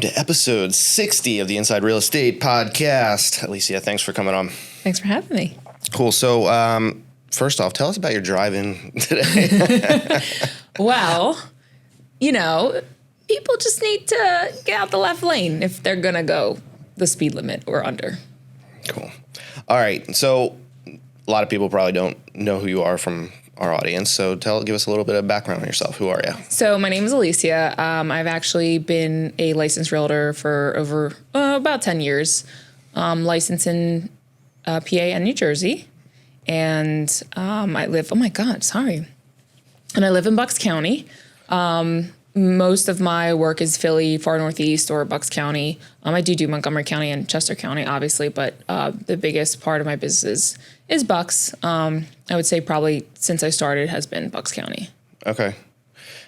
to episode 60 of the Inside Real Estate Podcast. Alisia, thanks for coming on. Thanks for having me. Cool. So, first off, tell us about your drive-in today. Well, people just need to get out the left lane if they're going to go the speed limit or under. Cool. All right. So, a lot of people probably don't know who you are from our audience. So give us a little bit of background on yourself. Who are you? So my name is Alisia. I've actually been a licensed realtor for over about 10 years, licensed in PA and New Jersey. And I live in Bucks County. Most of my work is Philly, far northeast, or Bucks County. I do Montgomery County and Chester County, obviously, but the biggest part of my business is Bucks. I would say probably since I started has been Bucks County. Okay.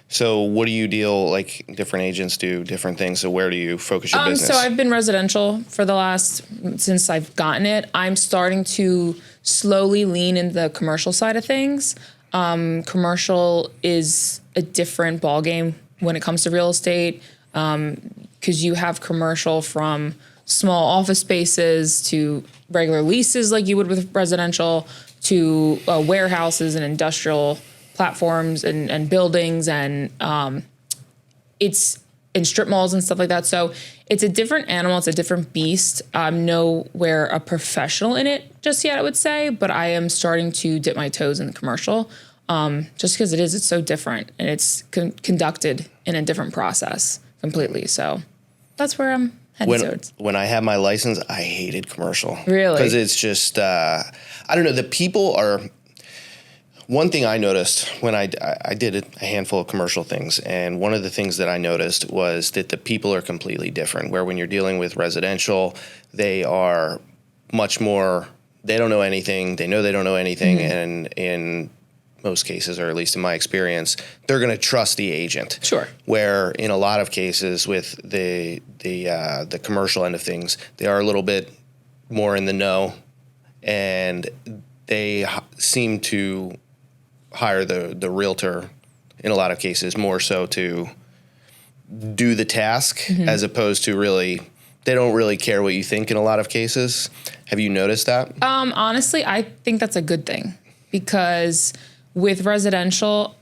So what do you deal, like different agents do different things, so where do you focus your business? So I've been residential since I've gotten it. I'm starting to slowly lean into the commercial side of things. Commercial is a different ballgame when it comes to real estate, because you have commercial from small office spaces to regular leases like you would with residential to warehouses and industrial platforms and buildings and it's in strip malls and stuff like that. So it's a different animal. It's a different beast. I'm nowhere a professional in it just yet, I would say, but I am starting to dip my toes in the commercial. Just because it's so different and it's conducted in a different process completely. So that's where I'm headed towards. When I had my license, I hated commercial. Really? Because it's just, I don't know, the people are, one thing I noticed when I did a handful of commercial things, and one of the things that I noticed was that the people are completely different, where when you're dealing with residential, they are much more, they don't know anything, they know they don't know anything, and in most cases, or at least in my experience, they're going to trust the agent. Sure. Where in a lot of cases with the commercial end of things, they are a little bit more in the know, and they seem to hire the realtor in a lot of cases more so to do the task as opposed to really, they don't really care what you think in a lot of cases. Have you noticed that? Honestly, I think that's a good thing because with residential,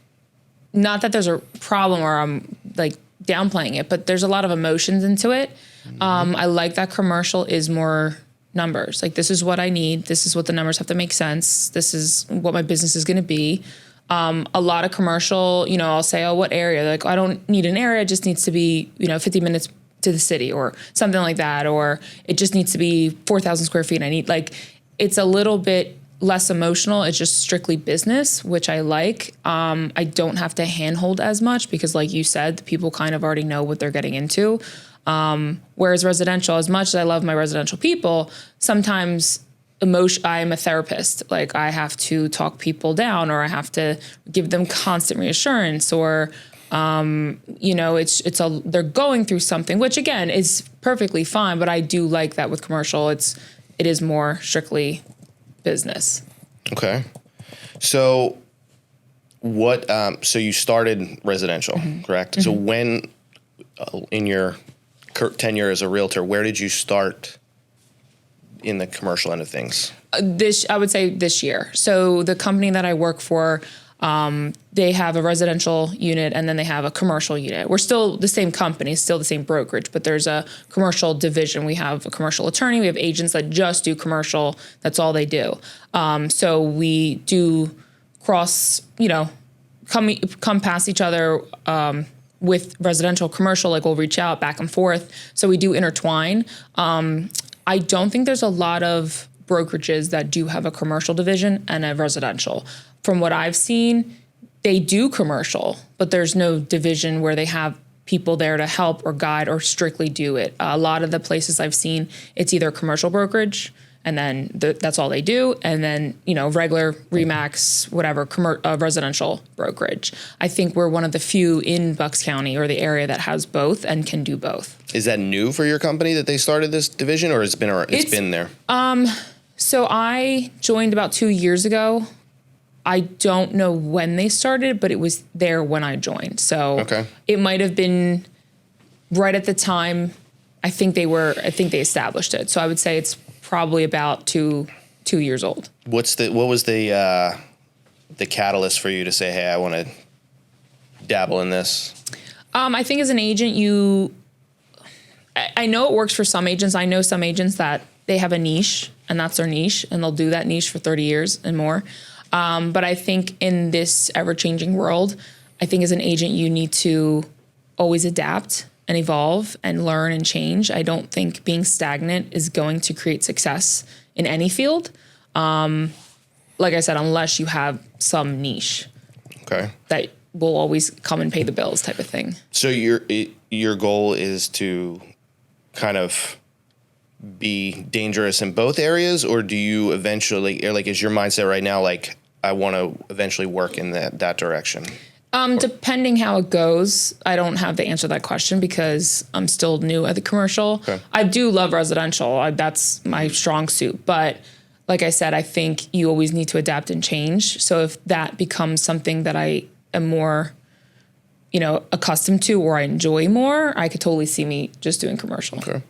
not that there's a problem or I'm like downplaying it, but there's a lot of emotions into it. I like that commercial is more numbers. Like, this is what I need. This is what the numbers have to make sense. This is what my business is going to be. A lot of commercial, I'll say, oh, what area? Like, I don't need an area. It just needs to be, 50 minutes to the city or something like that. Or it just needs to be 4,000 square feet. It's a little bit less emotional. It's just strictly business, which I like. I don't have to handhold as much because, like you said, the people kind of already know what they're getting into. Whereas residential, as much as I love my residential people, sometimes I'm a therapist. Like, I have to talk people down, or I have to give them constant reassurance, or they're going through something, which again is perfectly fine. But I do like that with commercial. It is more strictly business. Okay. So so you started residential, correct? So when, in your tenure as a realtor, where did you start in the commercial end of things? I would say this year. So the company that I work for, they have a residential unit and then they have a commercial unit. We're still the same company, still the same brokerage, but there's a commercial division. We have a commercial attorney. We have agents that just do commercial. That's all they do. So we do cross, come past each other with residential, commercial, like we'll reach out back and forth. So we do intertwine. I don't think there's a lot of brokerages that do have a commercial division and a residential. From what I've seen, they do commercial, but there's no division where they have people there to help or guide or strictly do it. A lot of the places I've seen, it's either commercial brokerage and then that's all they do, and then regular Remax, whatever, residential brokerage. I think we're one of the few in Bucks County or the area that has both and can do both. Is that new for your company that they started this division, or it's been there? So I joined about 2 years ago. I don't know when they started, but it was there when I joined. So It might have been right at the time I think they established it. So I would say it's probably about 2 years old. What was the catalyst for you to say, hey, I want to dabble in this? I think as an agent, I know it works for some agents. I know some agents that they have a niche and that's their niche and they'll do that niche for 30 years and more. But I think in this ever-changing world, I think as an agent, you need to always adapt and evolve and learn and change. I don't think being stagnant is going to create success in any field. Like I said, unless you have some niche. Okay. That will always come and pay the bills type of thing. So your goal is to kind of be dangerous in both areas, or do you eventually, or like, is your mindset right now like, I want to eventually work in that direction? Depending how it goes, I don't have the answer to that question because I'm still new at the commercial. Okay. I do love residential. That's my strong suit. But like I said, I think you always need to adapt and change. So if that becomes something that I am more, accustomed to or I enjoy more, I could totally see me just doing commercial. Okay.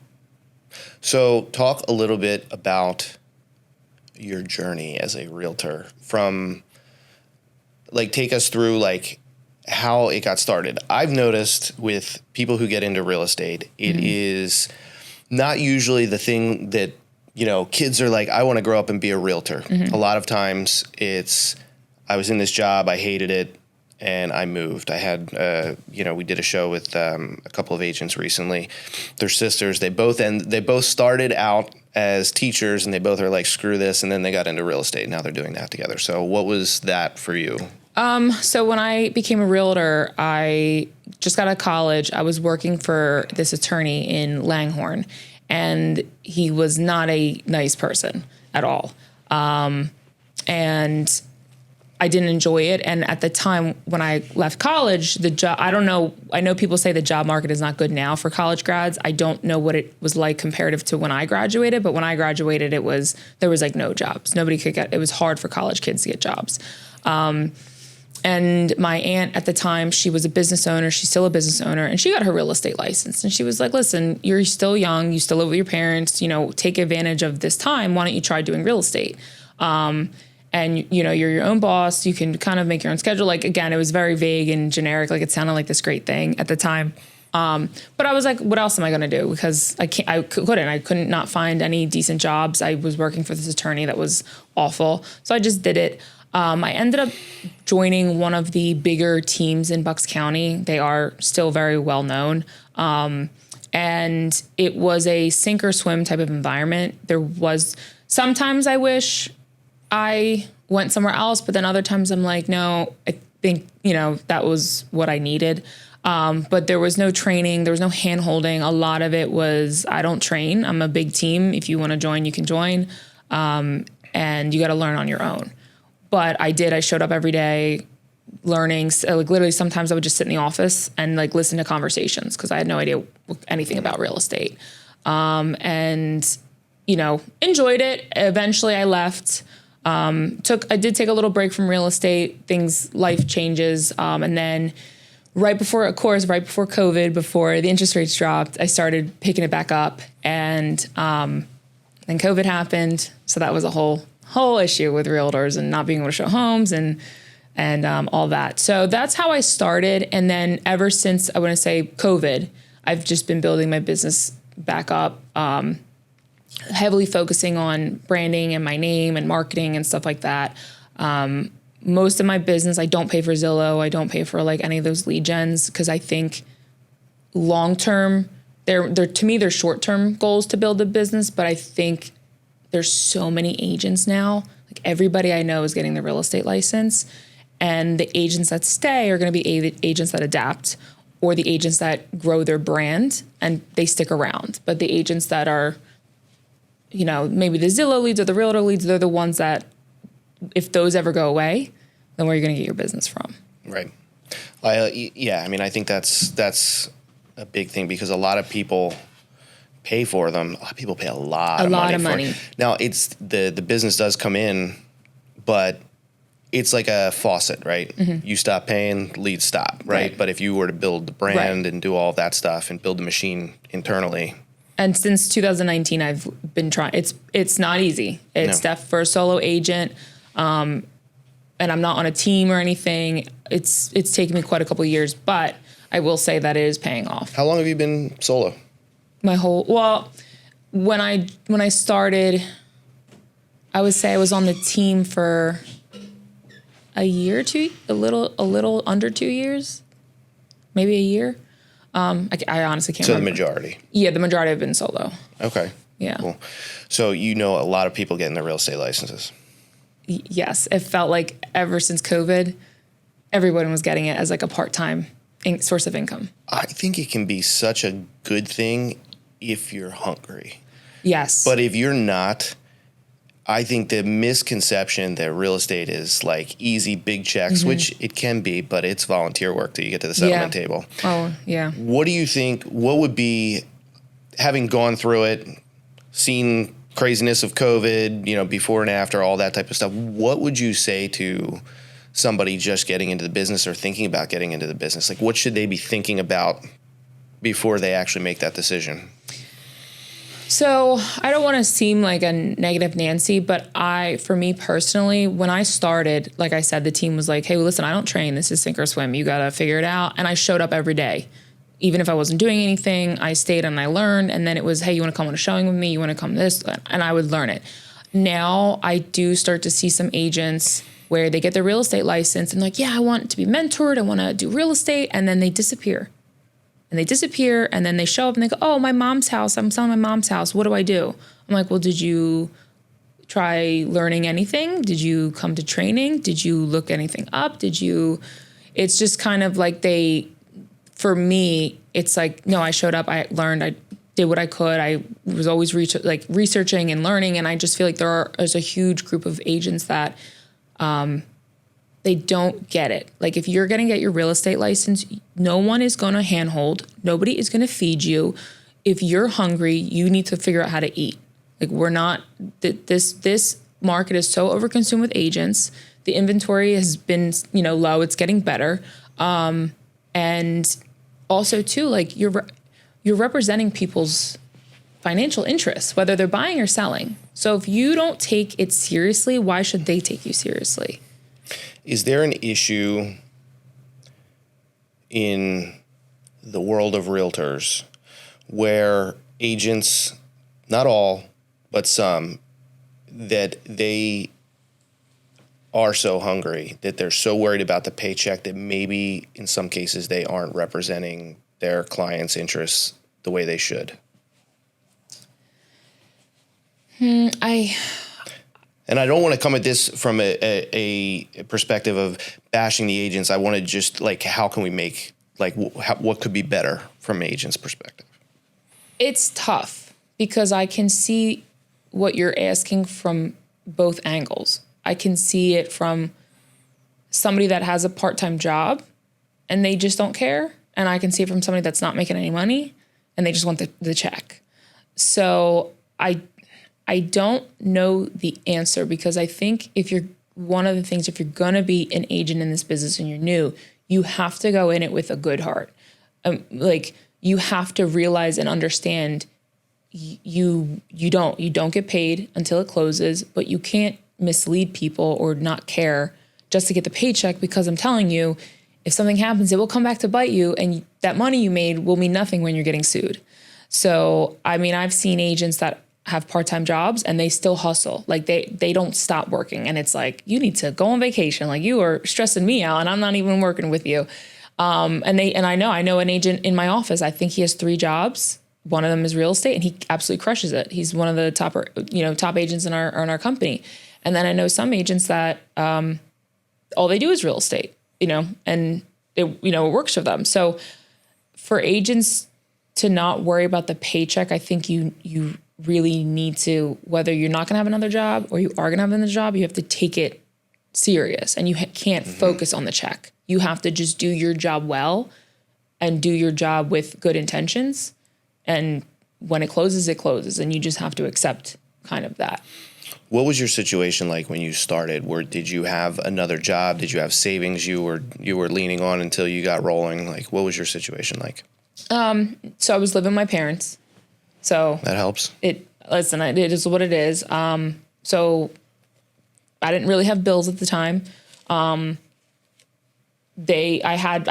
So talk a little bit about your journey as a realtor from, like, take us through, like, how it got started. I've noticed with people who get into real estate, it is not usually the thing that, kids are like, I want to grow up and be a realtor. A lot of times it's, I was in this job, I hated it, and I moved. I had, we did a show with a couple of agents recently. They're sisters. They both started out as teachers, and they both are like, screw this, and then they got into real estate. Now they're doing that together. So what was that for you? So when I became a realtor, I just got out of college. I was working for this attorney in Langhorne, and he was not a nice person at all. And I didn't enjoy it. And at the time when I left college, the job, I know people say the job market is not good now for college grads. I don't know what it was like comparative to when I graduated, but when I graduated, there was like no jobs. Nobody could it was hard for college kids to get jobs. And my aunt at the time, she was a business owner. She's still a business owner, and she got her real estate license. And she was like, listen, you're still young. You still live with your parents, take advantage of this time. Why don't you try doing real estate? And, you're your own boss. You can kind of make your own schedule. Like, again, it was very vague and generic. Like, it sounded like this great thing at the time. But I was like, what else am I going to do? Because I couldn't not find any decent jobs. I was working for this attorney that was awful. So I just did it. I ended up joining one of the bigger teams in Bucks County. They are still very well known. And it was a sink or swim type of environment. Sometimes I wish I went somewhere else, but then other times I'm like, no, I think, that was what I needed. But there was no training. There was no hand holding. A lot of it was, I don't train. I'm a big team. If you want to join, you can join. And you got to learn on your own. But I did. I showed up every day learning. So, like, literally sometimes I would just sit in the office and like listen to conversations because I had no idea anything about real estate. And, enjoyed it. Eventually I left. I did take a little break from real estate, life changes. And then right before COVID, before the interest rates dropped, I started picking it back up. And then COVID happened. So that was a whole issue with realtors and not being able to show homes and all that. So that's how I started. And then ever since, I want to say COVID, I've just been building my business back up, heavily focusing on branding and my name and marketing and stuff like that. Most of my business, I don't pay for Zillow. I don't pay for like any of those lead gens because I think long-term, to me, they're short-term goals to build a business, but I think there's so many agents now. Like, everybody I know is getting the real estate license, and the agents that stay are going to be agents that adapt, or the agents that grow their brand and they stick around. But the agents that are, maybe the Zillow leads or the Realtor leads, they're the ones that, if those ever go away, then where are you going to get your business from? Right. I think that's a big thing because a lot of people pay for them. A lot of people pay a lot of money. Now, it's the business does come in, but it's like a faucet, right? Mm-hmm. You stop paying, leads stop, right? But if you were to build the brand and do all that stuff and build the machine internally, And since 2019, I've been trying. It's not easy. It's No. for a solo agent, and I'm not on a team or anything. It's taken me quite a couple of years, but I will say that it is paying off. How long have you been solo? When I started, I would say I was on the team for a year or two, a little under 2 years, maybe a year. I honestly can't remember. So the majority. Yeah, the majority have been solo. Okay. Yeah. Cool. So you know a lot of people getting their real estate licenses. Yes, it felt like ever since COVID, everyone was getting it as like a part-time source of income. I think it can be such a good thing if you're hungry. Yes. But if you're not, I think the misconception that real estate is like easy, big checks, which it can be, but it's volunteer work till you get to the settlement table. Oh, yeah. What do you think, what would be, having gone through it, seen craziness of COVID, you know, before and after, all that type of stuff, what would you say to somebody just getting into the business or thinking about getting into the business? Like, what should they be thinking about before they actually make that decision? So I don't want to seem like a negative Nancy, but for me personally, when I started, like I said, the team was like, hey, well, listen, I don't train. This is sink or swim. You got to figure it out. And I showed up every day. Even if I wasn't doing anything, I stayed and I learned. And then it was, hey, you want to come on a showing with me? You want to come this? And I would learn it. Now I do start to see some agents where they get their real estate license and like, yeah, I want to be mentored. I want to do real estate. And then they disappear. And then they show up and they go, oh, my mom's house. I'm selling my mom's house. What do I do? I'm like, well, did you try learning anything? Did you come to training? Did you look anything up? It's just kind of like for me, it's like, no, I showed up, I learned, I did what I could. I was always researching and learning. And I just feel like there's a huge group of agents that, they don't get it. Like if you're going to get your real estate license, no one is going to handhold. Nobody is going to feed you. If you're hungry, you need to figure out how to eat. Like this market is so overconsumed with agents. The inventory has been, low. It's getting better. And also too, like you're representing people's financial interests, whether they're buying or selling. So if you don't take it seriously, why should they take you seriously? Is there an issue in the world of realtors where agents, not all, but some, that they are so hungry, that they're so worried about the paycheck that maybe in some cases they aren't representing their clients' interests the way they should? And I don't want to come at this from a perspective of bashing the agents. I want to just how can we make, what could be better from an agent's perspective? It's tough because I can see what you're asking from both angles. I can see it from somebody that has a part-time job and they just don't care. And I can see it from somebody that's not making any money and they just want the check. So I don't know the answer because I think if you're going to be an agent in this business and you're new, you have to go in it with a good heart. You have to realize and understand you don't get paid until it closes, but you can't mislead people or not care just to get the paycheck, because I'm telling you, if something happens, it will come back to bite you, and that money you made will mean nothing when you're getting sued. So, I mean, I've seen agents that have part-time jobs and they still hustle. Like they don't stop working. And it's like, you need to go on vacation. Like you are stressing me out and I'm not even working with you. And I know an agent in my office, I think he has 3 jobs. One of them is real estate and he absolutely crushes it. He's one of the top agents in our company. And then I know some agents that, all they do is real estate, and it works for them. So for agents to not worry about the paycheck, I think you really need to, whether you're not going to have another job or you are going to have another job, you have to take it serious and you can't focus on the check. You have to just do your job well and do your job with good intentions. And when it closes, it closes. And you just have to accept kind of that. What was your situation like when you started? Did you have another job? Did you have savings you were leaning on until you got rolling? Like, what was your situation like? So I was living with my parents. So That helps. it is what it is. So I didn't really have bills at the time. I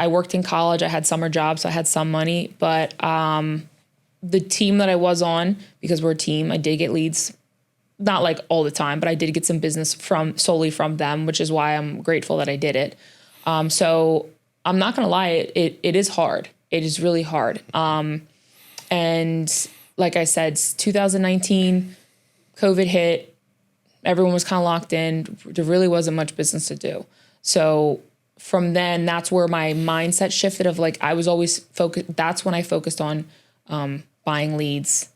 worked in college. I had summer jobs, so I had some money, but the team that I was on, because we're a team, I did get leads, not like all the time, but I did get some business solely from them, which is why I'm grateful that I did it. So I'm not going to lie. It is hard. It is really hard. And like I said, 2019, COVID hit, everyone was kind of locked in. There really wasn't much business to do. So from then, that's where my mindset shifted of like, I was always focused. That's when I focused on buying leads,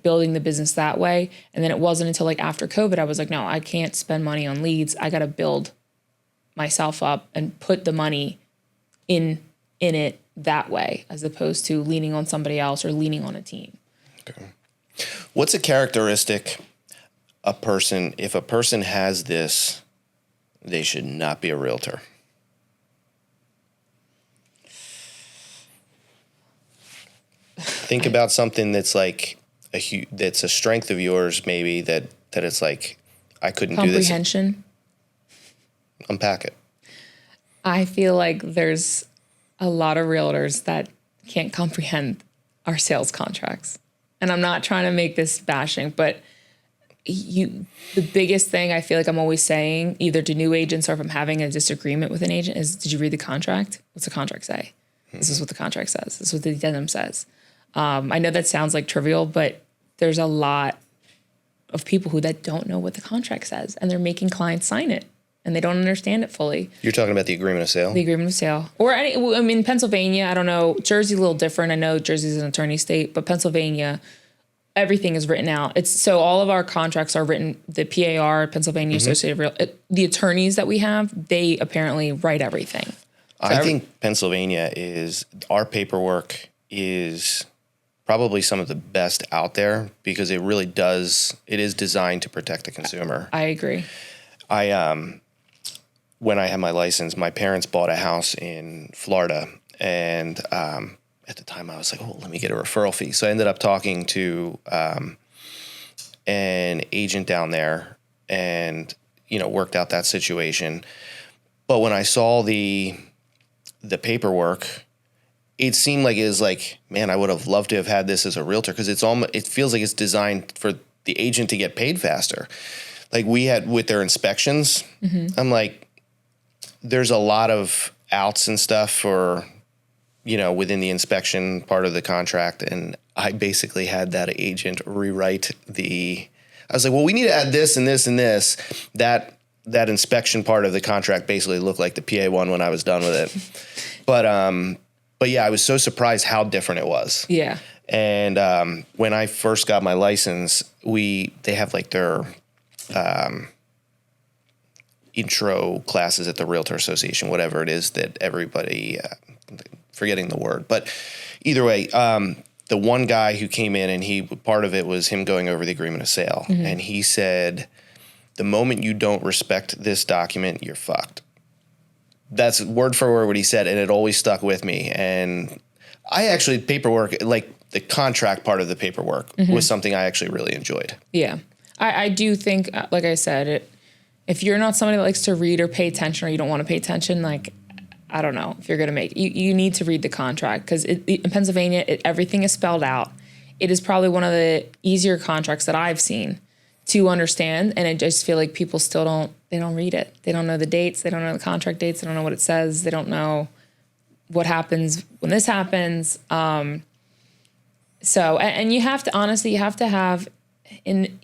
building the business that way. And then it wasn't until like after COVID, I was like, no, I can't spend money on leads. I got to build myself up and put the money in it that way, as opposed to leaning on somebody else or leaning on a team. Okay. What's a characteristic if a person has this, they should not be a realtor? Think about something that's like that's a strength of yours, maybe that it's like, I couldn't do this. Comprehension. Unpack it. I feel like there's a lot of realtors that can't comprehend our sales contracts. And I'm not trying to make this bashing, but the biggest thing I feel like I'm always saying, either to new agents or if I'm having a disagreement with an agent, is, did you read the contract? What's the contract say? This is what the contract says. This is what the addendum says. I know that sounds like trivial, but there's a lot of people that don't know what the contract says, and they're making clients sign it, and they don't understand it fully. You're talking about the agreement of sale? The agreement of sale. Pennsylvania, I don't know. Jersey's a little different. I know Jersey's an attorney state, but Pennsylvania, everything is written out. So all of our contracts are written, the PAR, Pennsylvania Associated the attorneys that we have, they apparently write everything. I think Pennsylvania our paperwork is probably some of the best out there, because it is designed to protect the consumer. I agree. When I had my license, my parents bought a house in Florida, and at the time I was like, oh, let me get a referral fee. So I ended up talking to an agent down there and, worked out that situation. But when I saw the paperwork, it seemed like it was like, man, I would have loved to have had this as a realtor, because it feels like it's designed for the agent to get paid faster. Like we had with their inspections, I'm like, there's a lot of outs and stuff for, within the inspection part of the contract. And I basically had that agent rewrite I was like, well, we need to add this and this and this. That inspection part of the contract basically looked like the PA one when I was done with it. But yeah, I was so surprised how different it was. Yeah. And when I first got my license, they have like their intro classes at the Realtor Association, whatever it is that everybody, forgetting the word, but either way, the one guy who came in, and part of it was him going over the agreement of sale. And he said, the moment you don't respect this document, you're fucked. That's word for word what he said, and it always stuck with me. And I actually, paperwork, like the contract part of the paperwork, was something I actually really enjoyed. Yeah. I do think, like I said, if you're not somebody that likes to read or pay attention, or you don't want to pay attention, like, I don't know if you're going to make it. You need to read the contract, because in Pennsylvania, everything is spelled out. It is probably one of the easier contracts that I've seen to understand. And I just feel like people still they don't read it. They don't know the dates. They don't know the contract dates. They don't know what it says. They don't know what happens when this happens. So, and you have to, honestly, you have to have, in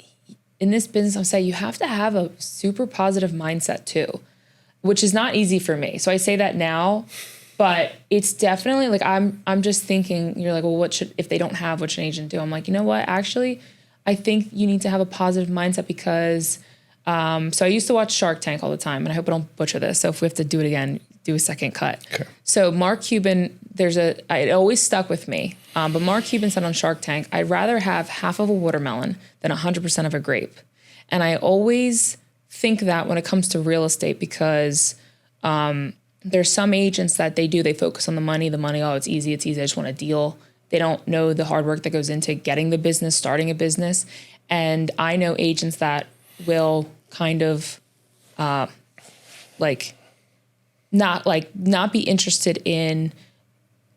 this business, I'll say you have to have a super positive mindset too, which is not easy for me. So I say that now, but it's definitely like, I'm just thinking, you're like, well, if they don't have, what should an agent do? I'm like, you know what? Actually, I think you need to have a positive mindset, because, so I used to watch Shark Tank all the time, and I hope I don't butcher this. So if we have to do it again, do a second cut. Okay. So Mark Cuban, it always stuck with me. But Mark Cuban said on Shark Tank, I'd rather have half of a watermelon than 100% of a grape. And I always think that when it comes to real estate, because there's some agents that they focus on the money, oh, it's easy, I just want a deal. They don't know the hard work that goes into getting the business, starting a business. And I know agents that will kind of not be interested in,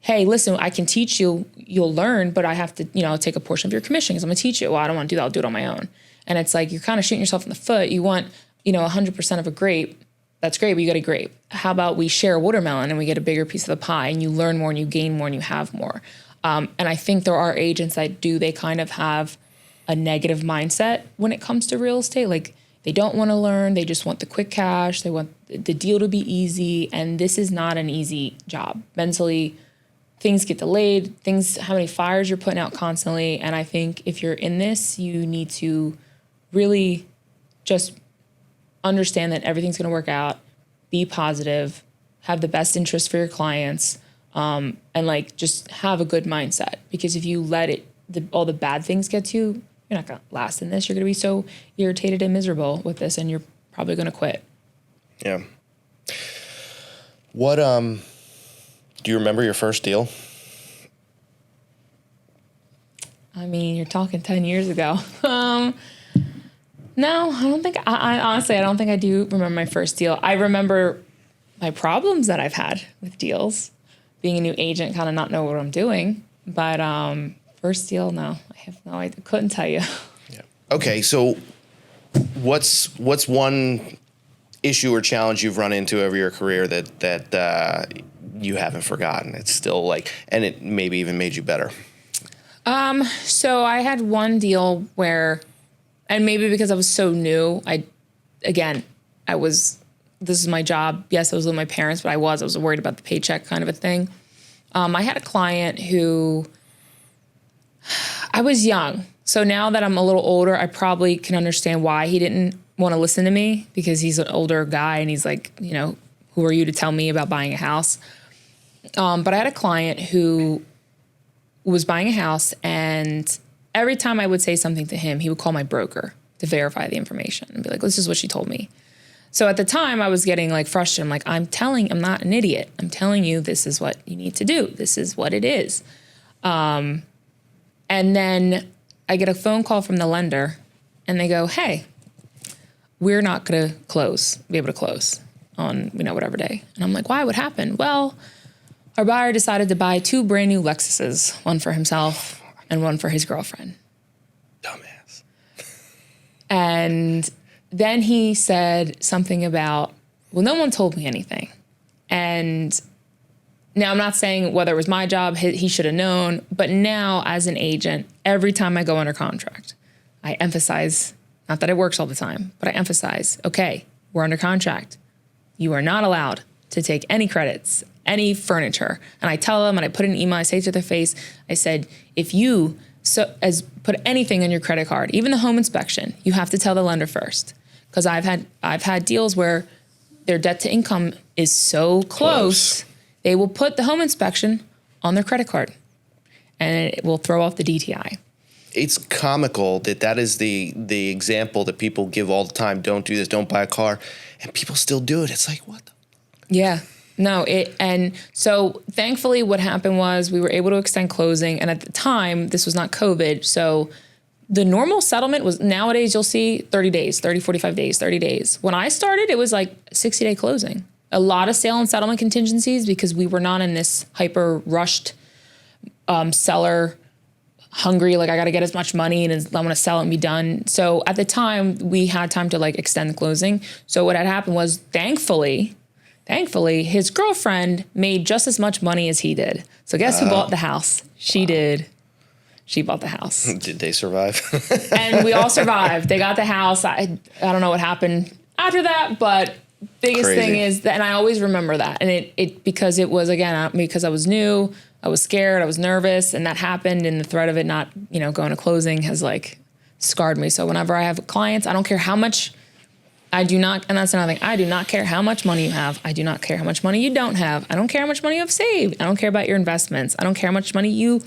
hey, listen, I can teach you, you'll learn, but I have to, take a portion of your commission because I'm gonna teach you. Well, I don't want to do that. I'll do it on my own. And it's like, you're kind of shooting yourself in the foot. You want, 100% of a grape. That's great, but you got a grape. How about we share a watermelon and we get a bigger piece of the pie, and you learn more and you gain more and you have more. And I think there are agents that they kind of have a negative mindset when it comes to real estate. Like, they don't want to learn. They just want the quick cash. They want the deal to be easy. And this is not an easy job. Mentally, things get delayed, how many fires you're putting out constantly. And I think if you're in this, you need to really just understand that everything's going to work out, be positive, have the best interest for your clients, and just have a good mindset. Because if you let all the bad things get to you, you're not going to last in this. You're going to be so irritated and miserable with this, and you're probably going to quit. Yeah. What, do you remember your first deal? I mean, you're talking 10 years ago. No, I don't think, I honestly, I don't think I do remember my first deal. I remember my problems that I've had with deals, being a new agent, kind of not know what I'm doing. But first deal, no, I couldn't tell you. Yeah. Okay, so what's one issue or challenge you've run into over your career that you haven't forgotten? It's still and it maybe even made you better. So I had one deal where, and maybe because I was so new, this is my job. Yes, I was with my parents, but I was worried about the paycheck kind of a thing. I had a client who, I was young. So now that I'm a little older, I probably can understand why he didn't want to listen to me, because he's an older guy and he's like, who are you to tell me about buying a house? But I had a client who was buying a house, and every time I would say something to him, he would call my broker to verify the information and be like, this is what she told me. So at the time I was getting frustrated. I'm like, I'm not an idiot. I'm telling you, this is what you need to do. This is what it is. And then I get a phone call from the lender and they go, hey, we're not going to be able to close on, whatever day. And I'm like, why? What happened? Well, our buyer decided to buy 2 brand new Lexuses, one for himself and one for his girlfriend. Dumbass. And then he said something about, well, no one told me anything. And now I'm not saying whether it was my job, he should have known, but now as an agent, every time I go under contract, I emphasize, not that it works all the time, but I emphasize, okay, we're under contract. You are not allowed to take any credits, any furniture. And I tell them, and I put in an email, I say to their face, I said, if you put anything on your credit card, even the home inspection, you have to tell the lender first. Because I've had deals where their debt to income is so close, they will put the home inspection on their credit card, and it will throw off the DTI. It's comical that is the example that people give all the time. Don't do this, don't buy a car. And people still do it. It's like, what the? Yeah. No, and so thankfully what happened was we were able to extend closing. And at the time, this was not COVID. So the normal settlement was, nowadays you'll see 30 days, 30, 45 days, 30 days. When I started, it was like 60-day closing. A lot of sale and settlement contingencies because we were not in this hyper rushed seller hungry, I got to get as much money and I want to sell it and be done. So at the time we had time to extend the closing. So what had happened was thankfully, his girlfriend made just as much money as he did. So guess who bought the house? She did. She bought the house. Did they survive? And we all survived. They got the house. I don't know what happened after that, but biggest thing is that, and I always remember that. And it because it was, again, because I was new, I was scared, I was nervous, and that happened. And the threat of it not, going to closing has scarred me. So whenever I have clients, I don't care how much. And that's another thing. I do not care how much money you have. I do not care how much money you don't have. I don't care how much money you have saved. I don't care about your investments. I don't care how much money you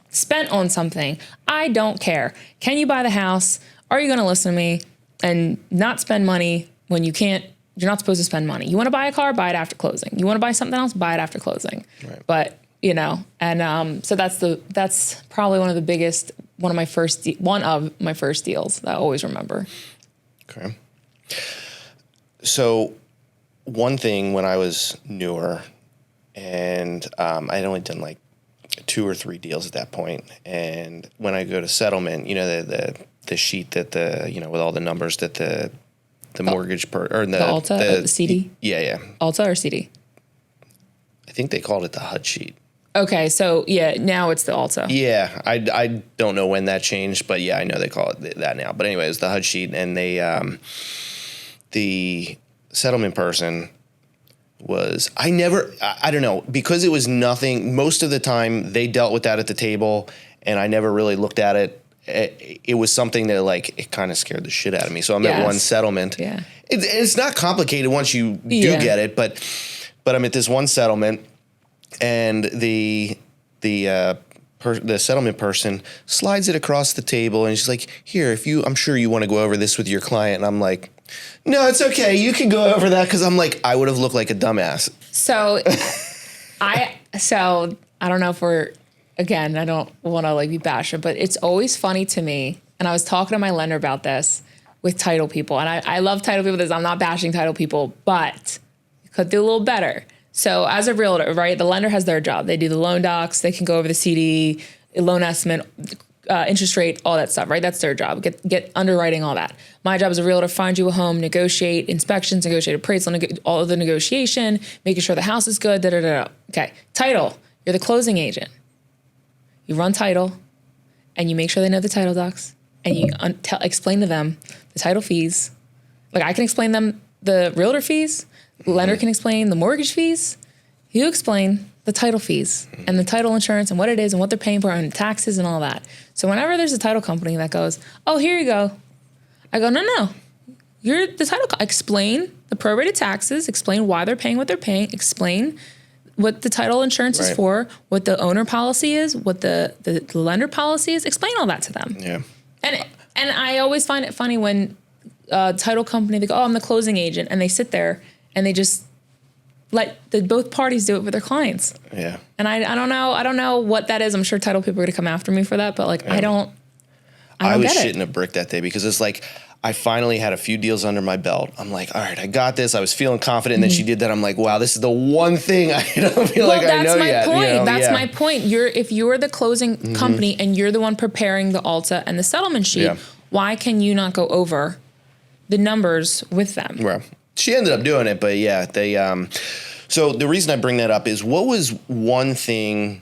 spent on something. I don't care. Can you buy the house? Are you going to listen to me and not spend money when you can't? You're not supposed to spend money. You want to buy a car? Buy it after closing. You want to buy something else? Buy it after closing. Right. But And so that's probably one of my first deals that I always remember. Okay. So one thing when I was newer, and I'd only done like 2 or 3 deals at that point, and when I go to settlement, the sheet that with all the numbers that the mortgage or the Alta, the CD. Yeah. Alta or CD. I think they called it the HUD sheet. Okay, so yeah, now it's the Alta. Yeah, I don't know when that changed, but yeah, I know they call it that now. But anyway, it was the HUD sheet, and they the settlement person was I don't know, because it was nothing. Most of the time they dealt with that at the table, and I never really looked at it. It was something that it kind of scared the shit out of me. So I'm at one settlement. Yeah, it's not complicated once you do get it, but I'm at this one settlement. And the settlement person slides it across the table, and she's like, "Here, I'm sure you want to go over this with your client." And I'm like, "No, it's okay. You can go over that," because I'm like, I would have looked like a dumbass. So, I don't know if again, I don't want to be bashful, but it's always funny to me. And I was talking to my lender about this with title people, and I love title people. I'm not bashing title people, but you could do a little better. So as a realtor, right, the lender has their job. They do the loan docs. They can go over the CD, loan estimate, interest rate, all that stuff, right? That's their job. Get underwriting, all that. My job as a realtor, find you a home, negotiate inspections, negotiate appraisal, all of the negotiation, making sure the house is good, Okay, title, you're the closing agent. You run title, and you make sure they know the title docs, and you explain to them the title fees. I can explain them the realtor fees. The lender can explain the mortgage fees. You explain the title fees and the title insurance and what it is and what they're paying for and taxes and all that. So whenever there's a title company that goes, "Oh, here you go," I go, no. You're the title. Explain the prorated taxes. Explain why they're paying what they're paying. Explain what the title insurance is for, what the owner policy is, what the lender policy is. Explain all that to them. Yeah. And I always find it funny when title company, they go, "Oh, I'm the closing agent," and they sit there and they just let both parties do it with their clients. Yeah. And I don't know what that is. I'm sure title people are going to come after me for that, but I don't I was get it. shitting a brick that day because it's I finally had a few deals under my belt. I'm like, all right, I got this. I was feeling confident. And then she did that. I'm like, wow, this is the one thing I don't feel like I know yet. That's my point. If you're the closing company and you're the one preparing the Alta and the settlement sheet, why can you not go over the numbers with them? Well, she ended up doing it, but yeah, they. So the reason I bring that up is, what was one thing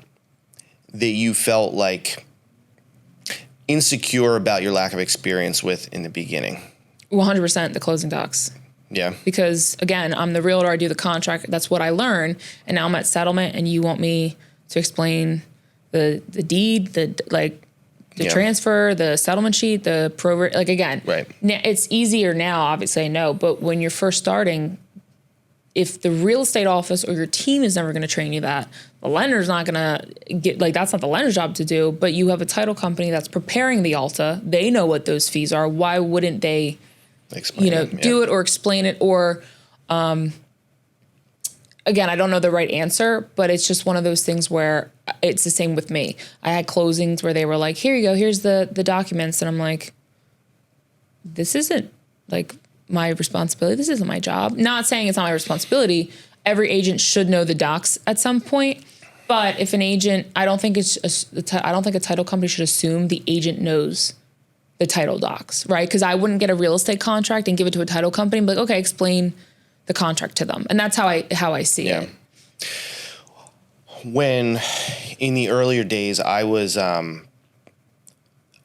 that you felt insecure about your lack of experience with in the beginning? 100% the closing docs. Yeah. Because again, I'm the realtor. I do the contract. That's what I learn. And now I'm at settlement, and you want me to explain the deed, the transfer, the settlement sheet, the again. Right. It's easier now, obviously, I know. But when you're first starting, if the real estate office or your team is never going to train you that, the lender's not going to get, that's not the lender's job to do, but you have a title company that's preparing the Alta. They know what those fees are. Why wouldn't they, do it or explain it? Or, again, I don't know the right answer, but it's just one of those things where it's the same with me. I had closings where they were like, "Here you go, here's the documents." And I'm like, this isn't my responsibility. This isn't my job. Not saying it's not my responsibility. Every agent should know the docs at some point. But if an agent, I don't think a title company should assume the agent knows the title docs, right? Because I wouldn't get a real estate contract and give it to a title company and be like, "Okay, explain the contract to them." And that's how I see it. When in the earlier days, I was, I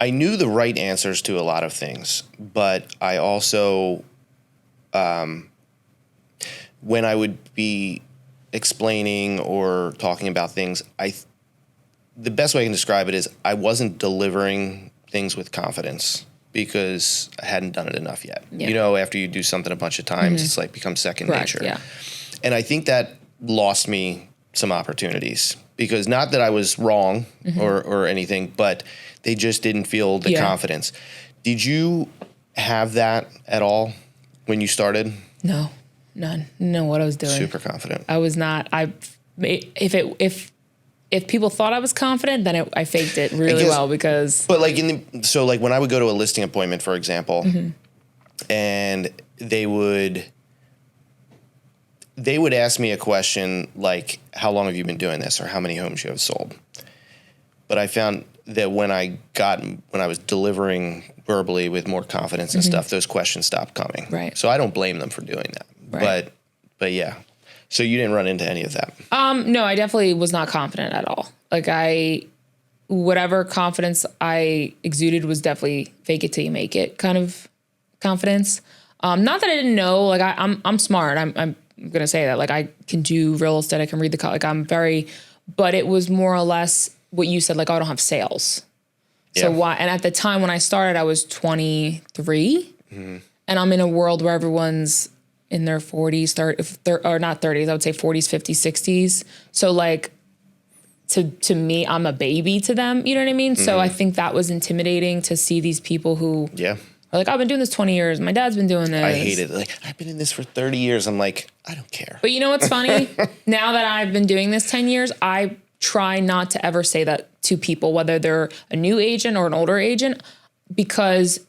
knew the right answers to a lot of things, but I also, when I would be explaining or talking about things, the best way I can describe it is I wasn't delivering things with confidence because I hadn't done it enough yet. Yeah. After you do something a bunch of times, it's becomes second nature. Yeah. And I think that lost me some opportunities because not that I was wrong or anything, but they just didn't feel the confidence. Did you have that at all when you started? No, none. Know what I was doing. Super confident. I was not. If if people thought I was confident, then I faked it really well because. But like so like when I would go to a listing appointment, for example, and they would ask me a question like, how long have you been doing this, or how many homes you have sold? But I found that when I was delivering verbally with more confidence and stuff, those questions stopped coming. Right. So I don't blame them for doing that. Right. But yeah. So you didn't run into any of that? No, I definitely was not confident at all. Like whatever confidence I exuded was definitely fake it till you make it kind of confidence. Not that I didn't know, like I'm smart. I'm going to say that, like I can do real estate. I can read but it was more or less what you said, like, oh, I don't have sales. So why? And at the time when I started, I was 23 and I'm in a world where everyone's in their 40s, or not 30s, I would say 40s, 50s, 60s. So like to me, I'm a baby to them. You know what I mean? So I think that was intimidating to see these people who are like, I've been doing this 20 years. My dad's been doing this. I hate it. Like, I've been in this for 30 years. I'm like, I don't care. But you know what's funny? Now that I've been doing this 10 years, I try not to ever say that to people, whether they're a new agent or an older agent, because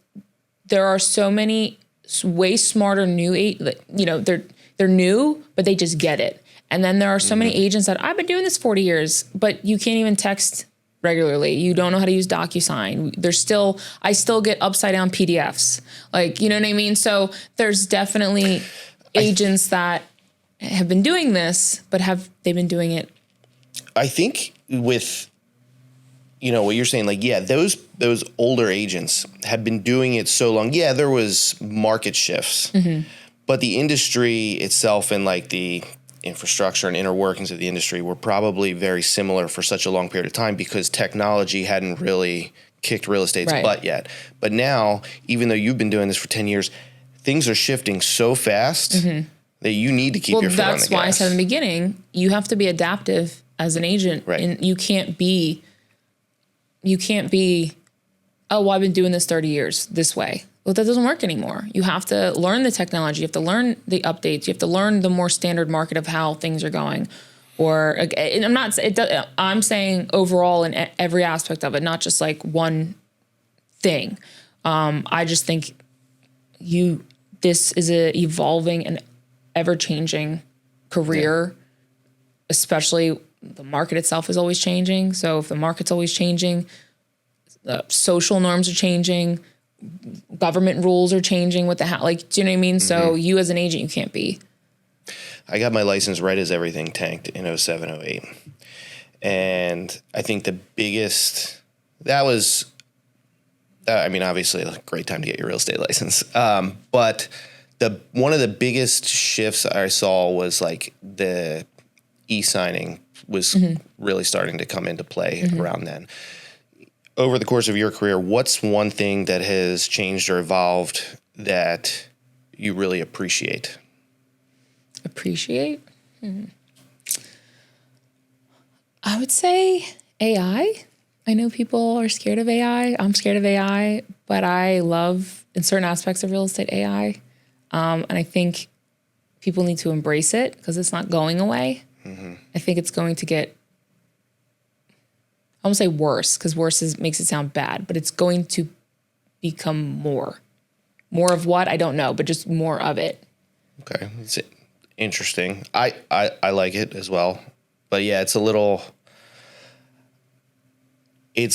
there are so many way smarter they're new, but they just get it. And then there are so many agents that I've been doing this 40 years, but you can't even text regularly. You don't know how to use DocuSign. I still get upside down PDFs. Like, you know what I mean? So there's definitely agents that have been doing this, but they've been doing it. I think with, what you're saying, like, those older agents have been doing it so long. Yeah, there was market shifts, but the industry itself and like the infrastructure and inner workings of the industry were probably very similar for such a long period of time because technology hadn't really kicked real estate's butt yet. But now, even though you've been doing this for 10 years, things are shifting so fast that you need to keep your foot on the gas. That's why I said in the beginning, you have to be adaptive as an agent. Right. And you can't be, oh, well, I've been doing this 30 years this way. Well, that doesn't work anymore. You have to learn the technology. You have to learn the updates. You have to learn the more standard market of how things are going. And I'm saying overall in every aspect of it, not just like one thing. I just think this is a evolving and ever-changing career, especially the market itself is always changing. So if the market's always changing, social norms are changing, government rules are changing, do you know what I mean? So you as an agent, you can't be. I got my license right as everything tanked in 07, 08. And I think the biggest, obviously a great time to get your real estate license. But one of the biggest shifts I saw was like the e-signing was really starting to come into play around then. Over the course of your career, what's one thing that has changed or evolved that you really appreciate? Appreciate? I would say AI. I know people are scared of AI. I'm scared of AI, but I love in certain aspects of real estate AI. And I think people need to embrace it because it's not going away. I think it's going to get, I won't say worse because worse makes it sound bad, but it's going to become more. More of what? I don't know, but just more of it. Okay. It's interesting. I like it as well. But yeah, it's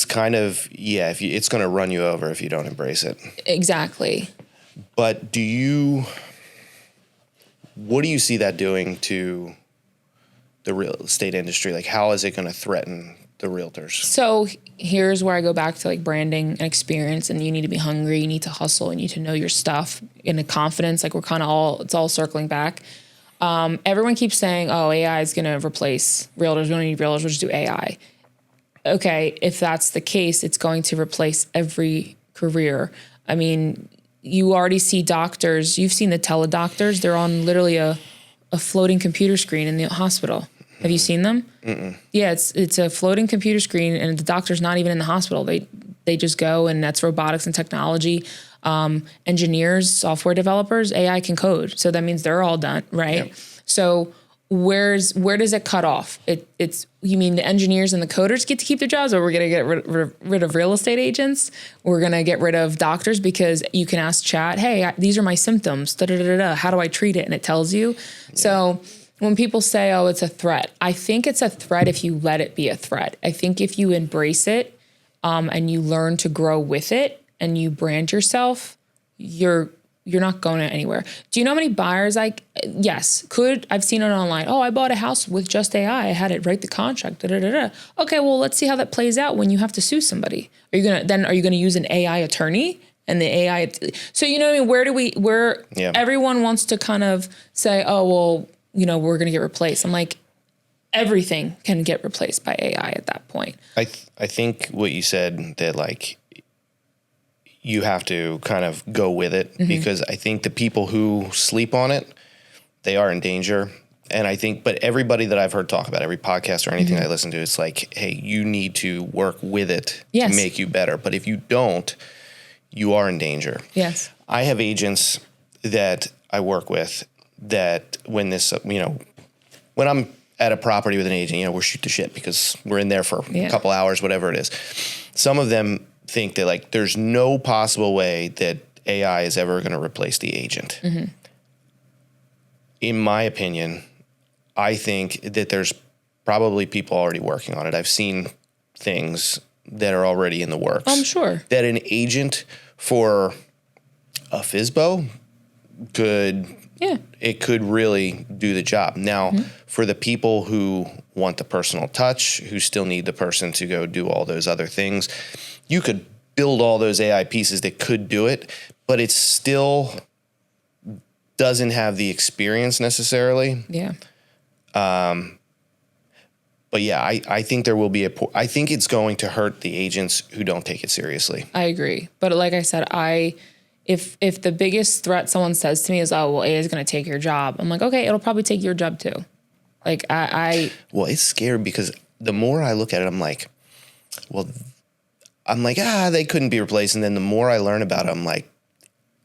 kind of, it's going to run you over if you don't embrace it. Exactly. But what do you see that doing to the real estate industry? Like, how is it going to threaten the realtors? So here's where I go back to like branding and experience, and you need to be hungry, you need to hustle, you need to know your stuff in a confidence. Like it's all circling back. Everyone keeps saying, oh, AI is going to replace realtors. We don't need realtors, we'll just do AI. Okay, if that's the case, it's going to replace every career. I mean, you already see doctors, you've seen the teledoctors, they're on literally a floating computer screen in the hospital. Have you seen them? Yeah, it's a floating computer screen, and the doctor's not even in the hospital. They just go, and that's robotics and technology. Engineers, software developers, AI can code. So that means they're all done, right? Yep. So where does it cut off? You mean the engineers and the coders get to keep their jobs, or we're going to get rid of real estate agents? We're going to get rid of doctors because you can ask chat, hey, these are my symptoms. Da, da, da, da, how do I treat it? And it tells you. Yeah. So when people say, oh, it's a threat, I think it's a threat if you let it be a threat. I think if you embrace it and you learn to grow with it and you brand yourself, you're not going anywhere. Do you know how many buyers I've seen it online. Oh, I bought a house with just AI. I had it write the contract. Da, da, da, da. Okay, well, let's see how that plays out when you have to sue somebody. Are you gonna use an AI attorney and the AI? So you know what I mean? Everyone wants to kind of say, oh, well, we're gonna get replaced. I'm like, everything can get replaced by AI at that point. I think what you said, that like, you have to kind of go with it, because I think the people who sleep on it, they are in danger. And I think, but everybody that I've heard talk about, every podcast or anything I listen to, it's like, hey, you need to work with it to make you better. But if you don't, you are in danger. Yes. I have agents that I work with that when I'm at a property with an agent, we'll shoot the shit because we're in there for a couple hours, whatever it is. Some of them think that like there's no possible way that AI is ever going to replace the agent. In my opinion, I think that there's probably people already working on it. I've seen things that are already in the works. I'm sure that an agent for a FSBO could really do the job. Now, for the people who want the personal touch, who still need the person to go do all those other things, you could build all those AI pieces that could do it, but it still doesn't have the experience necessarily. Yeah. But yeah, I think there will be I think it's going to hurt the agents who don't take it seriously. I agree. But like I said, if the biggest threat someone says to me is, oh, well, AI is going to take your job, I'm like, okay, it'll probably take your job too. Like well, it's scary because the more I look at it, I'm like, they couldn't be replaced. And then the more I learn about it, I'm like,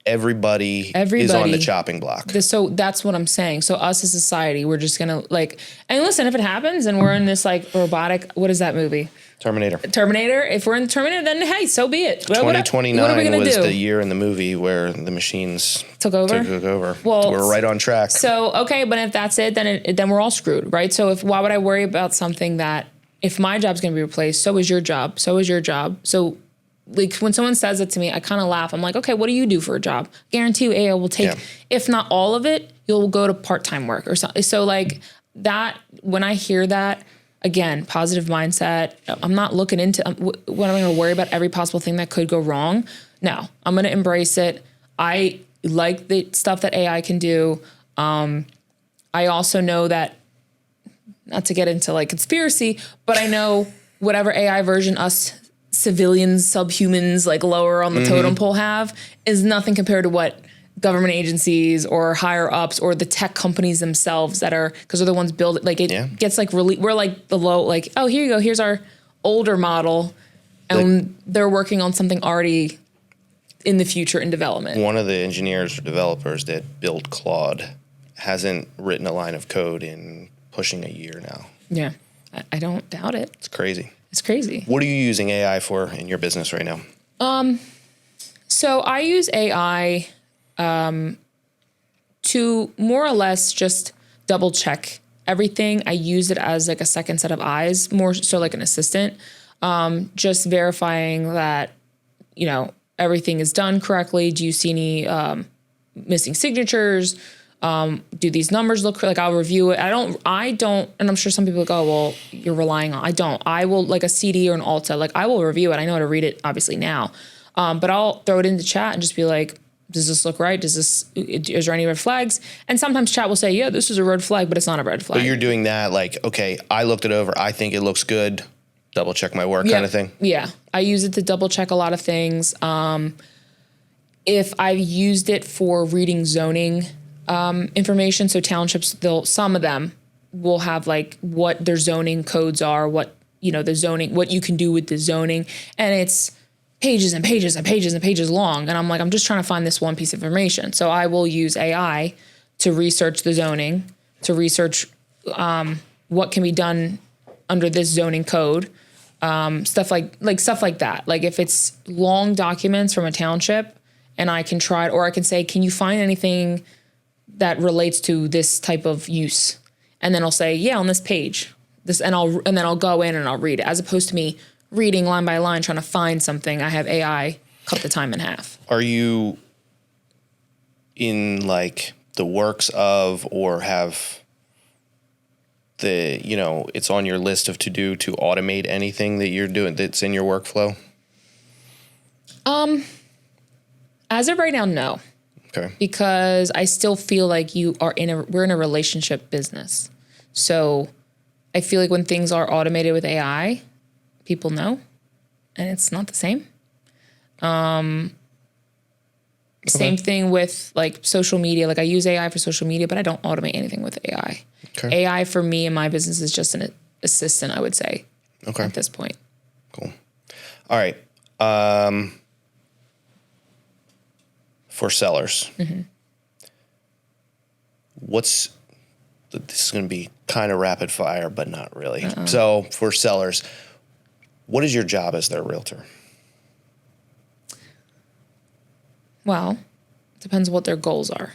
everybody is on the chopping block. So that's what I'm saying. So us as a society, we're just going to and listen, if it happens and we're in this robotic, what is that movie? Terminator. If we're in the Terminator, then hey, so be it. 2029 was the year in the movie where the machines took over. Well, we're right on track. So, okay, but if that's it, then we're all screwed, right? So why would I worry about something that if my job's going to be replaced, so is your job. So like when someone says it to me, I kind of laugh. I'm like, okay, what do you do for a job? Guarantee you AI will take, if not all of it, you'll go to part-time work or something. So like that, when I hear that, again, positive mindset, I'm not looking into what I'm going to worry about every possible thing that could go wrong. No, I'm going to embrace it. I like the stuff that AI can do. I also know that, not to get into conspiracy, but I know whatever AI version us civilians, subhumans, lower on the totem pole have is nothing compared to what government agencies or higher ups or the tech companies themselves that are, because they're the ones build it. It gets really, we're the low, oh, here you go. Here's our older model. And they're working on something already in the future in development. One of the engineers or developers that built Claude hasn't written a line of code in pushing a year now. Yeah. I don't doubt it. It's crazy. It's crazy. What are you using AI for in your business right now? So I use AI to more or less just double check everything. I use it as a second set of eyes, more so like an assistant, just verifying that, everything is done correctly. Do you see any missing signatures? Do these numbers look I'll review it. I don't, and I'm sure some people go, well, you're relying on, I don't. I will a CD or an Alta, I will review it. I know how to read it obviously now. But I'll throw it into chat and just be like, does this look right? Is there any red flags? And sometimes chat will say, yeah, this is a red flag, but it's not a red flag. But you're doing that okay, I looked it over. I think it looks good. Double check my work kind of thing. Yeah. I use it to double check a lot of things. If I've used it for reading zoning information, so townships, some of them will have what their zoning codes are, what, the zoning, what you can do with the zoning. And it's pages and pages and pages and pages long. And I'm just trying to find this one piece of information. So I will use AI to research the zoning, to research what can be done under this zoning code, stuff like that. Like if it's long documents from a township and I can try it, or I can say, can you find anything that relates to this type of use? And then I'll say, yeah, on this page, and then I'll go in and I'll read it, as opposed to me reading line by line, trying to find something. I have AI cut the time in half. Are you in like the works of, or have it's on your list of to automate anything that you're doing that's in your workflow? As of right now, no. Okay. Because I still feel like we're in a relationship business. So I feel like when things are automated with AI, people know, and it's not the same. Same thing with like social media. Like I use AI for social media, but I don't automate anything with AI. Okay. AI for me and my business is just an assistant, I would say. Okay. At this point. Cool. All right. For sellers, this is going to be kind of rapid fire, but not really. So for sellers, what is your job as their realtor? Well, it depends what their goals are,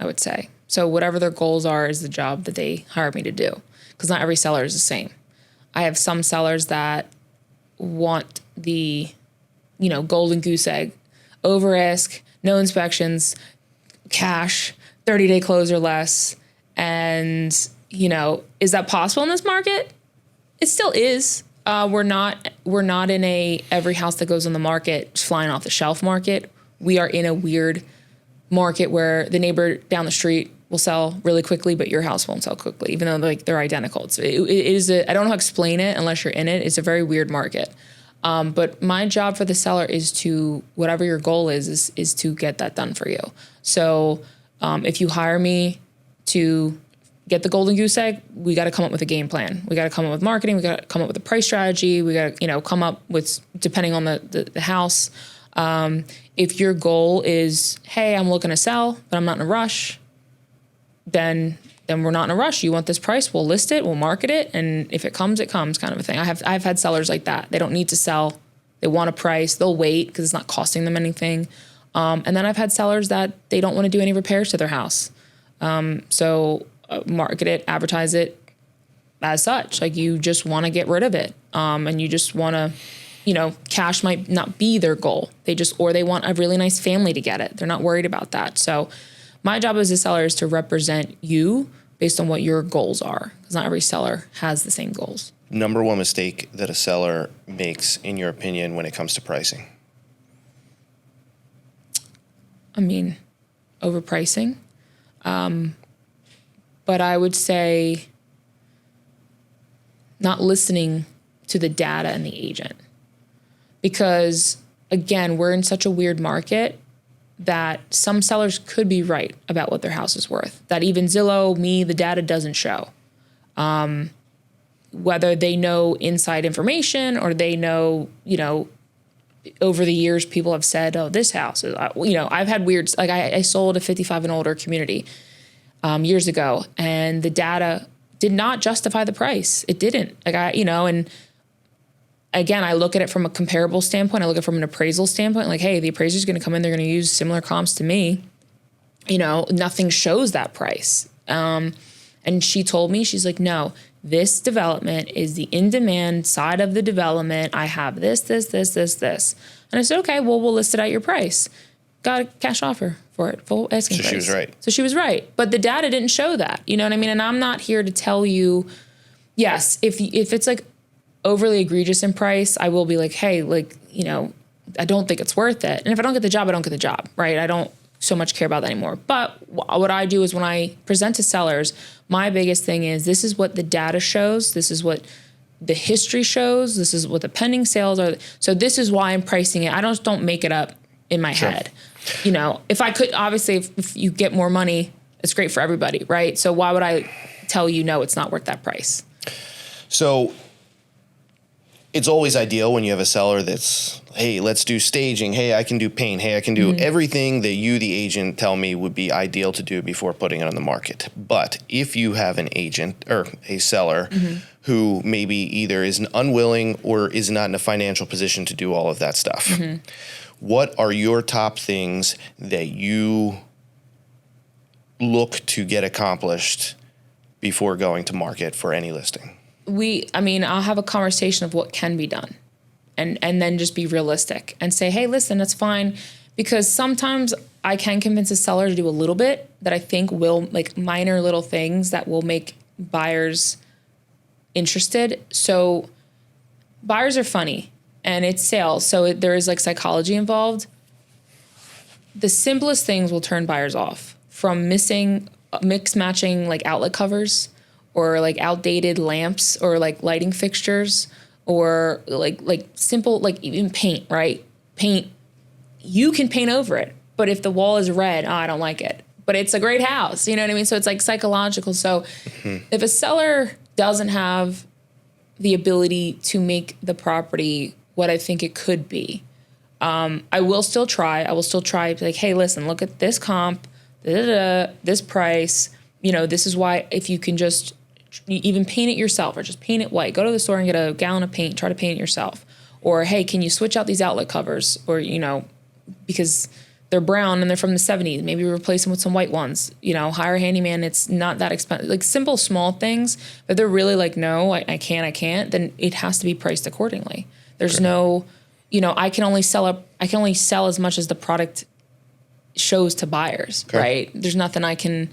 I would say. So whatever their goals are is the job that they hire me to do, because not every seller is the same. I have some sellers that want the, golden goose egg, over risk, no inspections, cash, 30-day close or less. And, is that possible in this market? It still is. We're not in a every house that goes on the market flying off the shelf market. We are in a weird market where the neighbor down the street will sell really quickly, but your house won't sell quickly, even though they're identical. I don't know how to explain it unless you're in it. It's a very weird market. But my job for the seller is to, whatever your goal is to get that done for you. So if you hire me to get the golden goose egg, we got to come up with a game plan. We got to come up with marketing. We got to come up with a price strategy. We got to, come up with, depending on the house. If your goal is, hey, I'm looking to sell, but I'm not in a rush, then we're not in a rush. You want this price, we'll list it, we'll market it, and if it comes kind of a thing. I've had sellers like that. They don't need to sell. They want a price. They'll wait because it's not costing them anything. And then I've had sellers that they don't want to do any repairs to their house. So market it, advertise it as such. Like you just want to get rid of it. And you just want to, cash might not be their goal. Or they want a really nice family to get it. They're not worried about that. So my job as a seller is to represent you based on what your goals are, because not every seller has the same goals. Number one mistake that a seller makes, in your opinion, when it comes to pricing? I mean, overpricing. But I would say not listening to the data and the agent. Because, again, we're in such a weird market that some sellers could be right about what their house is worth. That even Zillow, the data doesn't show. Whether they know inside information or they know, over the years people have said, oh, this house is, I've had weird, like I sold a 55 and older community years ago, and the data did not justify the price. It didn't. And again, I look at it from a comparable standpoint. I look at it from an appraisal standpoint. Like, hey, the appraiser's going to come in. They're going to use similar comps to me. Nothing shows that price. And she told me, she's like, no, this development is the in-demand side of the development. I have this. And I said, okay, well, we'll list it at your price. Got a cash offer for it, full asking price. She was right. So she was right. But the data didn't show that. You know what I mean? And I'm not here to tell you, yes, if it's like overly egregious in price, I will be like, hey, I don't think it's worth it. And if I don't get the job, I don't get the job, right? I don't so much care about that anymore. But what I do is when I present to sellers, my biggest thing is this is what the data shows. This is what the history shows. This is what the pending sales are. So this is why I'm pricing it. I don't make it up in my head. If I could, obviously, if you get more money, it's great for everybody, right? So why would I tell you, no, it's not worth that price? So it's always ideal when you have a seller that's, hey, let's do staging. Hey, I can do paint. Hey, I can do everything that you, the agent, tell me would be ideal to do before putting it on the market. But if you have an agent or a seller who maybe either is unwilling or is not in a financial position to do all of that stuff, what are your top things that you look to get accomplished before going to market for any listing? I'll have a conversation of what can be done and then just be realistic and say, hey, listen, that's fine. Because sometimes I can convince a seller to do a little bit that I think will, like minor little things that will make buyers interested. So buyers are funny and it's sales. So there is like psychology involved. The simplest things will turn buyers off, from mix matching like outlet covers, or like outdated lamps, or like lighting fixtures, or like simple, like even paint, right? Paint, you can paint over it, but if the wall is red, I don't like it. But it's a great house, you know what I mean? So it's like psychological. So if a seller doesn't have the ability to make the property what I think it could be, I will still try. I will still try to be like, hey, listen, look at this comp, this price. You know, this is why, if you can just even paint it yourself or just paint it white, go to the store and get a gallon of paint, try to paint it yourself. Or, hey, can you switch out these outlet covers? Or, you know, because they're brown and they're from the 70s, maybe replace them with some white ones, you know, hire a handyman. It's not that expensive, like simple, small things. But they're really like, no, I can't, then it has to be priced accordingly. There's no, you know, I can only sell as much as the product shows to buyers, right? There's nothing I can't,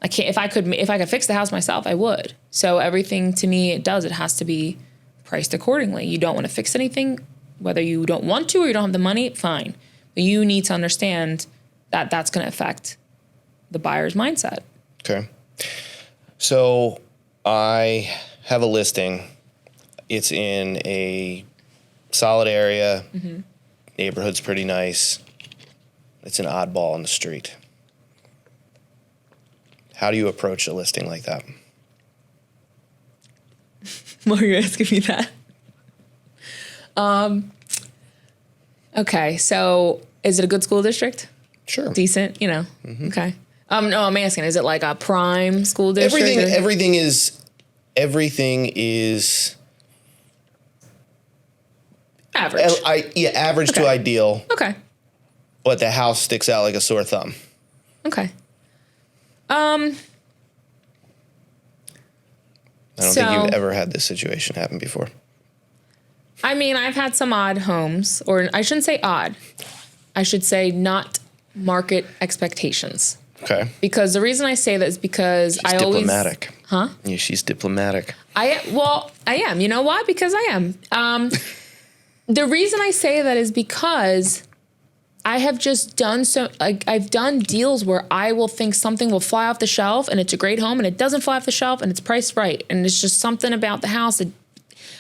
if I could fix the house myself, I would. So everything to me, it has to be priced accordingly. You don't want to fix anything, whether you don't want to or you don't have the money, fine. But you need to understand that that's going to affect the buyer's mindset. Okay. So I have a listing. It's in a solid area. Neighborhood's pretty nice. It's an oddball on the street. How do you approach a listing like that? Why are you asking me that? Okay, so is it a good school district? Sure. Decent, you know. Okay. No, I'm asking, is it like a prime school district? Everything is average. Average to ideal. Okay. But the house sticks out like a sore thumb. Okay. I don't think you've ever had this situation happen before. I mean, I've had some odd homes, or I shouldn't say odd. I should say not market expectations. Okay. Because the reason I say that is because she's diplomatic. Huh? Yeah, she's diplomatic. I am. You know why? Because I am. The reason I say that is because I have just done I've done deals where I will think something will fly off the shelf and it's a great home and it doesn't fly off the shelf and it's priced right. And it's just something about the house that,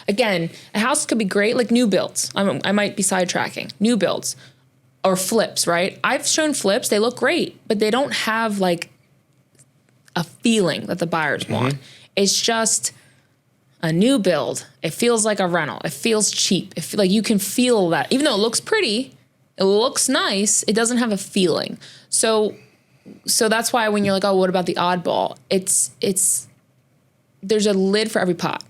again, a house could be great, like new builds. I might be sidetracking. New builds or flips, right? I've shown flips. They look great, but they don't have like a feeling that the buyers want. It's just a new build. It feels like a rental. It feels cheap. Like you can feel that. Even though it looks pretty, it looks nice, it doesn't have a feeling. So that's why when you're like, oh, what about the oddball? There's a lid for every pot.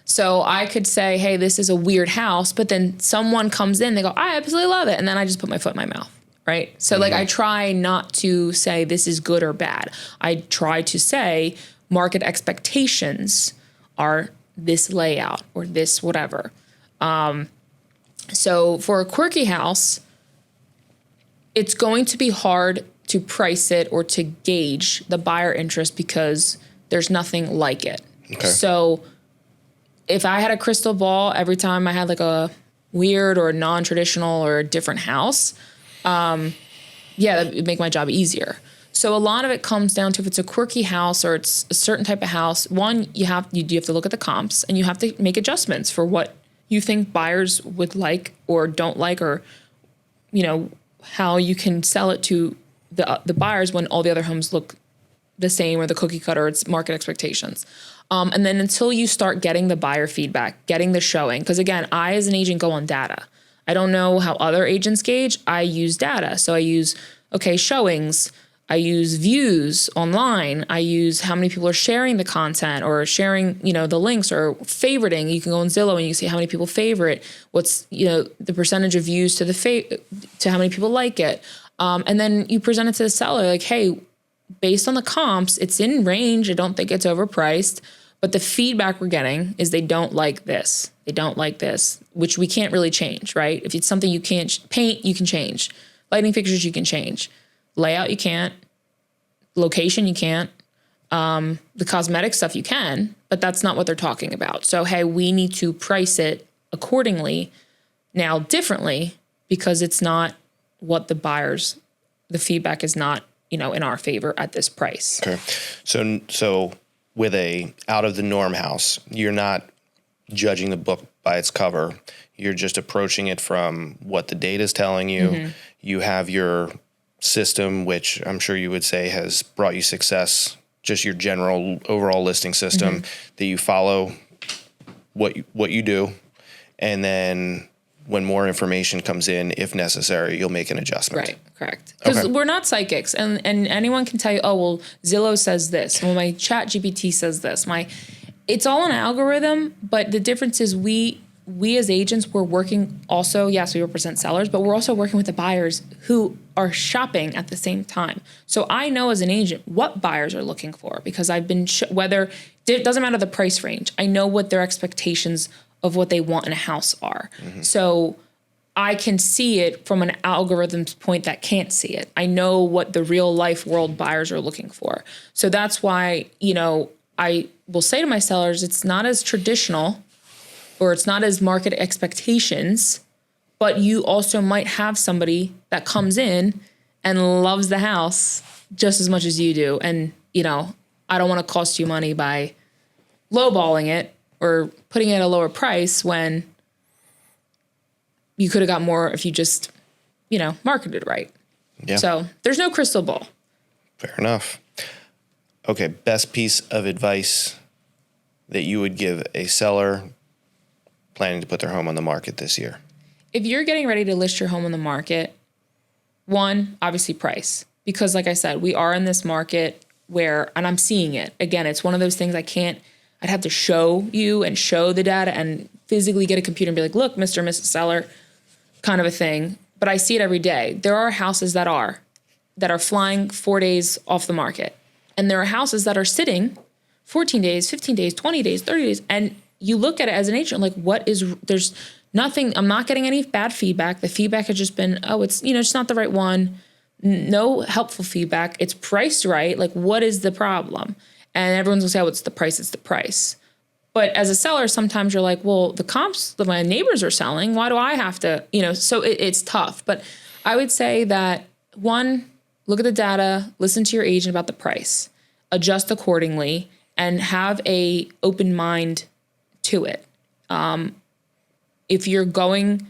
So I could say, hey, this is a weird house, but then someone comes in, they go, I absolutely love it. And then I just put my foot in my mouth, right? So like I try not to say this is good or bad. I try to say market expectations are this layout or this whatever. So for a quirky house, it's going to be hard to price it or to gauge the buyer interest because there's nothing like it. Okay. So if I had a crystal ball every time I had like a weird or non-traditional or a different house, that would make my job easier. So a lot of it comes down to if it's a quirky house or it's a certain type of house, one, you have to look at the comps and you have to make adjustments for what you think buyers would like or don't like, or, you know, how you can sell it to the buyers when all the other homes look the same or the cookie cutter, it's market expectations. And then until you start getting the buyer feedback, getting the showing, because again, I as an agent go on data. I don't know how other agents gauge. I use data. So I use, showings. I use views online. I use how many people are sharing the content or sharing, the links or favoriting. You can go on Zillow and you can see how many people favorite, what's, the percentage of views to to how many people like it. And then you present it to the seller like, hey, based on the comps, it's in range. I don't think it's overpriced. But the feedback we're getting is they don't like this. They don't like this, which we can't really change, right? If it's something you can't paint, you can change. Lighting fixtures, you can change. Layout, you can't. Location, you can't. The cosmetic stuff, you can, but that's not what they're talking about. So, hey, we need to price it accordingly now differently because it's not what the feedback is not, in our favor at this price. Okay. So with a out of the norm house, you're not judging the book by its cover. You're just approaching it from what the data is telling you. Mm-hmm. You have your system, which I'm sure you would say has brought you success, just your general overall listing system that you follow what you do. And then when more information comes in, if necessary, you'll make an adjustment. Right, correct. Because we're not psychics, and anyone can tell you, oh, well, Zillow says this, well, my chat GPT says this. It's all an algorithm, but the difference is we as agents, we're working also, yes, we represent sellers, but we're also working with the buyers who are shopping at the same time. So I know as an agent what buyers are looking for because I've been, it doesn't matter the price range. I know what their expectations of what they want in a house are. Mm-hmm. So I can see it from an algorithm's point that can't see it. I know what the real life world buyers are looking for. So that's why, I will say to my sellers, it's not as traditional or it's not as market expectations, but you also might have somebody that comes in and loves the house just as much as you do. And, I don't want to cost you money by lowballing it or putting it at a lower price when you could have got more if you just, marketed right. Yeah. So there's no crystal ball. Fair enough. Okay, best piece of advice that you would give a seller planning to put their home on the market this year? If you're getting ready to list your home on the market, one, obviously price. Because like I said, we are in this market where, and I'm seeing it. Again, it's one of those things I'd have to show you and show the data and physically get a computer and be like, look, Mr. and Mrs. Seller, kind of a thing. But I see it every day. There are houses that are flying 4 days off the market. And there are houses that are sitting 14 days, 15 days, 20 days, 30 days. And you look at it as an agent, like there's nothing, I'm not getting any bad feedback. The feedback has just been, oh, it's, it's not the right one. No helpful feedback. It's priced right. Like, what is the problem? And everyone's gonna say, oh, it's the price. But as a seller, sometimes you're like, well, the comps that my neighbors are selling, why do I have to, so it's tough. But I would say that one, look at the data, listen to your agent about the price, adjust accordingly, and have a open mind to it. If you're going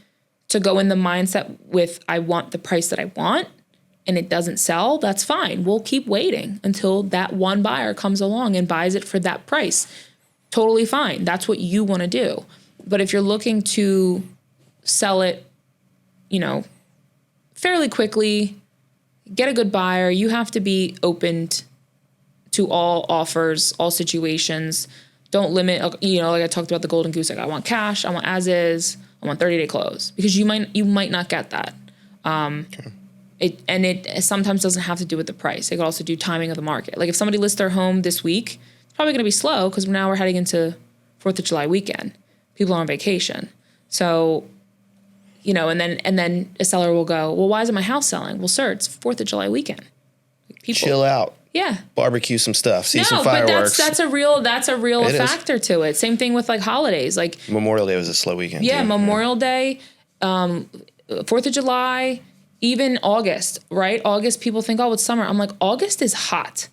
to go in the mindset with, I want the price that I want, and it doesn't sell, that's fine. We'll keep waiting until that one buyer comes along and buys it for that price. Totally fine. That's what you want to do. But if you're looking to sell it, fairly quickly, get a good buyer, you have to be open to all offers, all situations. Don't limit, like I talked about the golden goose, like I want cash, I want as is, I want 30-day close, because you might not get that. Okay. It sometimes doesn't have to do with the price. It could also do timing of the market. Like if somebody lists their home this week, it's probably going to be slow because now we're heading into 4th of July weekend. People are on vacation. So, and then a seller will go, well, why isn't my house selling? Well, sir, it's 4th of July weekend. People chill out. Yeah. Barbecue some stuff. See some fireworks. But that's a real factor to it. Same thing with like holidays. Like Memorial Day was a slow weekend. Yeah, too. Memorial Day, 4th of July, even August, right? August, people think, oh, it's summer. I'm like, August is hot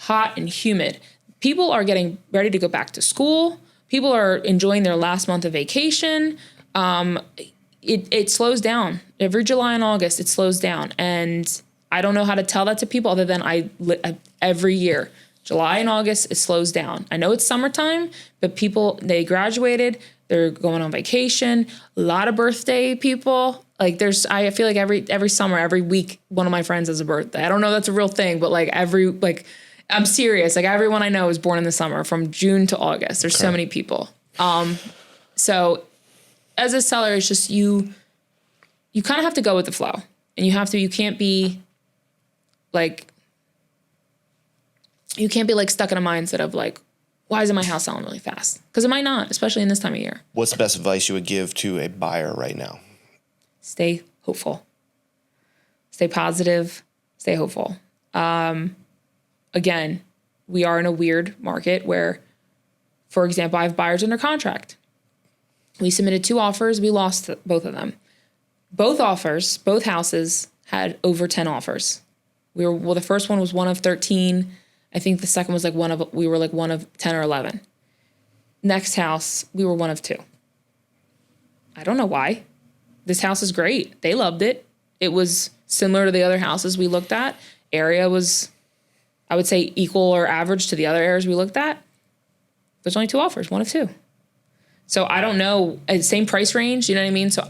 and humid. People are getting ready to go back to school. People are enjoying their last month of vacation. It slows down. Every July and August, it slows down. And I don't know how to tell that to people other than every year July and August, it slows down. I know it's summertime, but people, they graduated, they're going on vacation, a lot of birthday people. Like I feel like every summer, every week, one of my friends has a birthday. I don't know if that's a real thing, but I'm serious. Like everyone I know is born in the summer from June to August. There's so many people. So as a seller, it's just you kind of have to go with the flow, and you can't be like stuck in a mindset of like, why isn't my house selling really fast? Because it might not, especially in this time of year. What's the best advice you would give to a buyer right now? Stay hopeful. Stay positive. Stay hopeful. Again, we are in a weird market where, for example, I have buyers under contract. We submitted 2 offers. We lost both of them. Both houses had over 10 offers. The first one was one of 13. I think the second was we were one of 10 or 11. Next house, we were one of 2. I don't know why. This house is great. They loved it. It was similar to the other houses we looked at. Area was, I would say, equal or average to the other areas we looked at. There's only 2 offers, one of 2. So I don't know, same price range, you know what I mean? So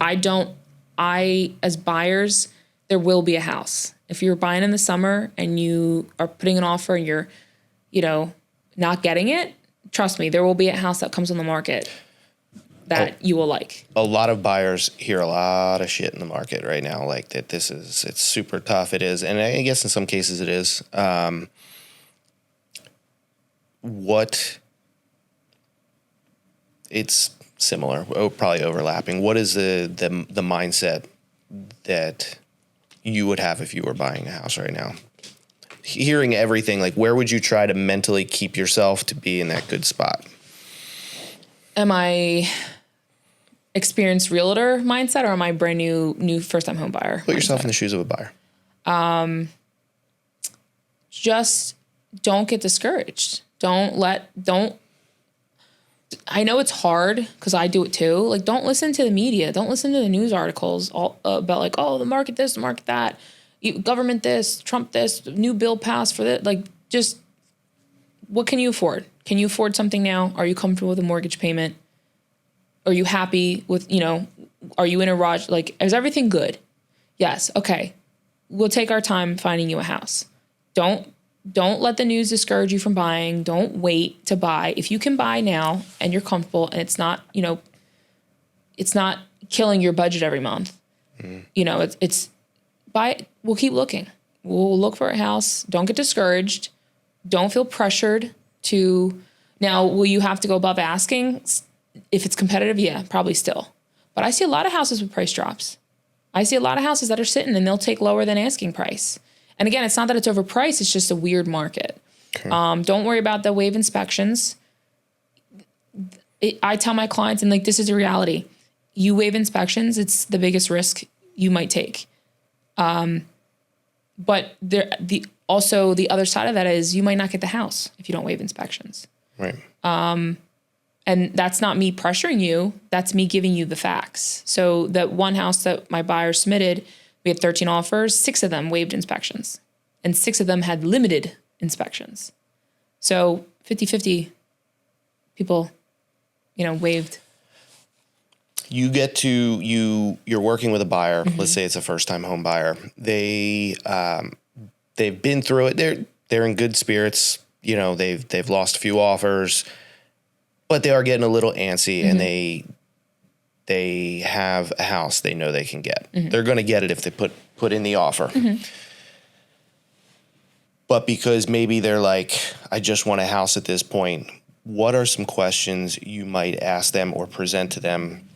as buyers, there will be a house. If you're buying in the summer and you are putting an offer and you're, not getting it, trust me, there will be a house that comes on the market that you will like. A lot of buyers hear a lot of shit in the market right now, like that it's super tough. It is. And I guess in some cases it is. It's similar, probably overlapping. What is the mindset that you would have if you were buying a house right now? Hearing everything, like where would you try to mentally keep yourself to be in that good spot? Am I experienced realtor mindset, or am I brand new first time home buyer? Put yourself in the shoes of a buyer. Just don't get discouraged. I know it's hard because I do it too. Like, don't listen to the media. Don't listen to the news articles about like, oh, the market this, the market that, government this, Trump this, new bill passed for that. Like, just what can you afford? Can you afford something now? Are you comfortable with a mortgage payment? Are you happy with, are you in a rush? Like, is everything good? Yes. Okay. We'll take our time finding you a house. Don't let the news discourage you from buying. Don't wait to buy. If you can buy now and you're comfortable and it's not, it's not killing your budget every month, it's buy. We'll keep looking. We'll look for a house. Don't get discouraged. Don't feel pressured to. Now, will you have to go above asking? If it's competitive, yeah, probably still. But I see a lot of houses with price drops. I see a lot of houses that are sitting and they'll take lower than asking price. And again, it's not that it's overpriced. It's just a weird market. Okay. Don't worry about the waive inspections. I tell my clients, and like, this is a reality. You waive inspections, it's the biggest risk you might take. But the other side of that is you might not get the house if you don't waive inspections. Right. And that's not me pressuring you. That's me giving you the facts. So that one house that my buyer submitted, we had 13 offers, 6 of them waived inspections, and 6 of them had limited inspections. So 50-50 people, waived. You're working with a buyer. Mm-hmm. Let's say it's a first-time home buyer. They've been through it. They're in good spirits. They've lost a few offers, but they are getting a little antsy, mm-hmm. and they have a house they know they can get. Mm-hmm. They're going to get it if they put in the offer. Mm-hmm. But because maybe they're like, I just want a house at this point, what are some questions you might ask them or present to them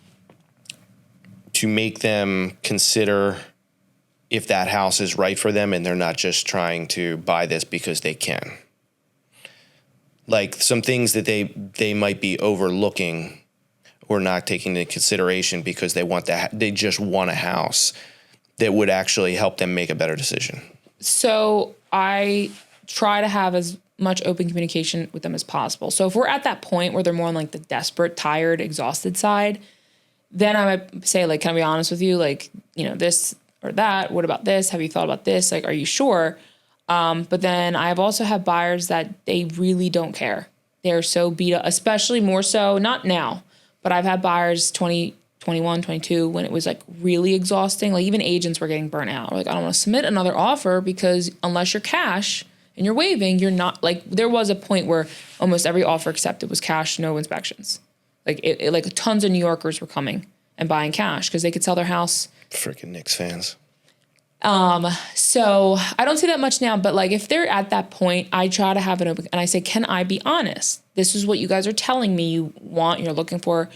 to make them consider if that house is right for them and they're not just trying to buy this because they can? Like some things that they might be overlooking or not taking into consideration because they just want a house that would actually help them make a better decision. So I try to have as much open communication with them as possible. So if we're at that point where they're more on like the desperate, tired, exhausted side, then I might say, like, can I be honest with you? Like, this or that, what about this? Have you thought about this? Like, are you sure? But then I've also had buyers that they really don't care. They're so beat up, especially more so, not now, but I've had buyers 2021, 22, when it was like really exhausting. Like even agents were getting burnt out. Like, I don't want to submit another offer because unless you're cash and you're waiving, you're not, like, there was a point where almost every offer accepted was cash, no inspections. Like like tons of New Yorkers were coming and buying cash because they could sell their house. Freaking Knicks fans. So I don't see that much now, but like if they're at that point, I try to have it open and I say, can I be honest? This is what you guys are telling me you want, you're looking for.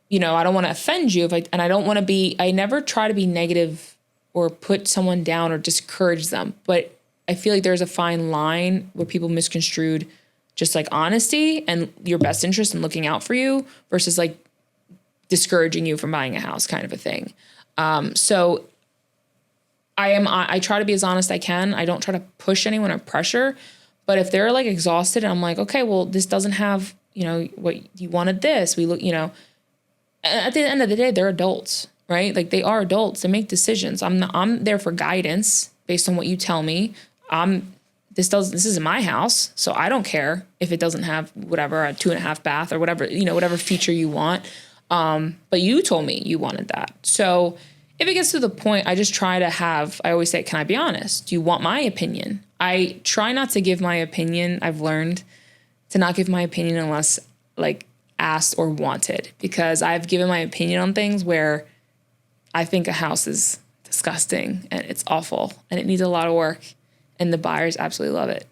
You know, I don't want to offend you and I don't want to be, I never try to be negative or put someone down or discourage them. But I feel like there's a fine line where people misconstrued just like honesty and your best interest in looking out for you versus like discouraging you from buying a house kind of a thing. So I try to be as honest as I can. I don't try to push anyone or pressure, but if they're like exhausted and I'm like, okay, well, this doesn't have, you know, what you wanted this, we look, you know, at the end of the day, they're adults, right? Like they are adults. They make decisions. I'm there for guidance based on what you tell me. This isn't my house, so I don't care if it doesn't have whatever, a 2.5 bath or whatever, you know, whatever feature you want. But you told me you wanted that. So if it gets to the point, I just try to I always say, can I be honest? Do you want my opinion? I try not to give my opinion. I've learned to not give my opinion unless like asked or wanted, because I've given my opinion on things where I think a house is disgusting and it's awful and it needs a lot of work and the buyers absolutely love it.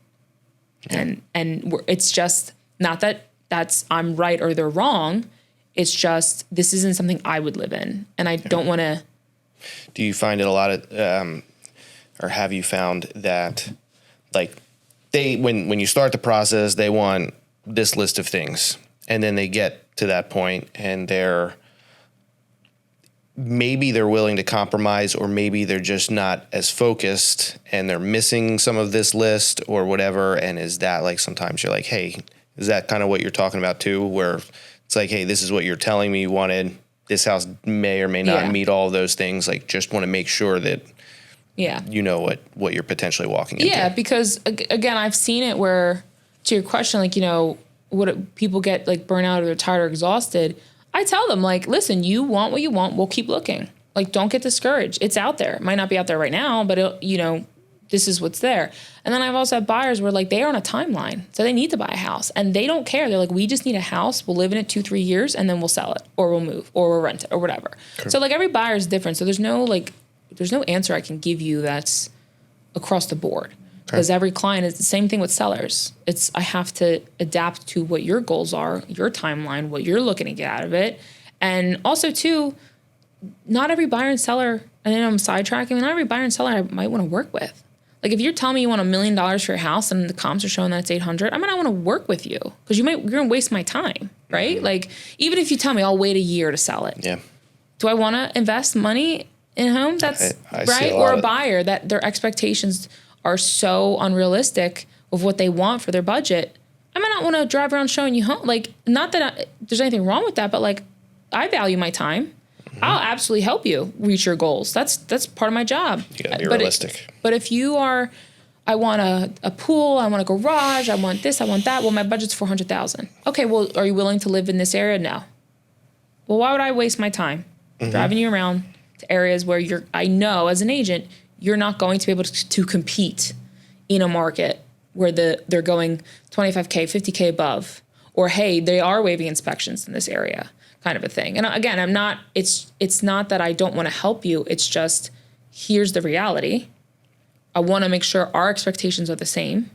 Yeah. And it's just not that I'm right or they're wrong. It's just, this isn't something I would live in. And I don't want to. Do you find it a lot of, or have you found that like when you start the process, they want this list of things and then they get to that point and maybe they're willing to compromise, or maybe they're just not as focused and they're missing some of this list or whatever. And is that like, sometimes you're like, hey, is that kind of what you're talking about too? Where it's like, hey, this is what you're telling me you wanted. This house may or may not meet all of those things. Like, just want to make sure that you know what you're potentially walking into. Yeah, because again, I've seen it where, to your question, like, you know, what people get like burnout or they're tired or exhausted. I tell them, like, listen, you want what you want. We'll keep looking. Like, don't get discouraged. It's out there. It might not be out there right now, but you know, this is what's there. And then I've also had buyers where like they are on a timeline, so they need to buy a house and they don't care. They're like, we just need a house. We'll live in it 2-3 years and then we'll sell it or we'll move or we'll rent it or whatever. Sure. So like every buyer is different. So there's no answer I can give you that's across the board, because every client is the same thing with sellers. I have to adapt to what your goals are, your timeline, what you're looking to get out of it. And also too, not every buyer and seller, and then I'm sidetracking, not every buyer and seller I might want to work with. Like if you're telling me you want $1 million for your house and the comps are showing that it's 800, I might not want to work with you because you're going to waste my time, right? Mm-hmm. Like even if you tell me I'll wait a year to sell it. Yeah. Do I want to invest money in a home? That's right. Or a buyer that their expectations are so unrealistic of what they want for their budget. I might not want to drive around showing you home. Like, not that there's anything wrong with that, but like I value my time. Mm-hmm. I'll absolutely help you reach your goals. That's part of my job. You gotta be realistic. But if you are, I want a pool, I want a garage, I want this, I want that. Well, my budget's $400,000. Okay, well, are you willing to live in this area? No. Well, why would I waste my time driving you around to areas where I know as an agent, you're not going to be able to compete in a market where they're going 25K, 50K above, or hey, they are waiving inspections in this area, kind of a thing. And again, it's not that I don't want to help you. It's just, here's the reality. I want to make sure our expectations are the same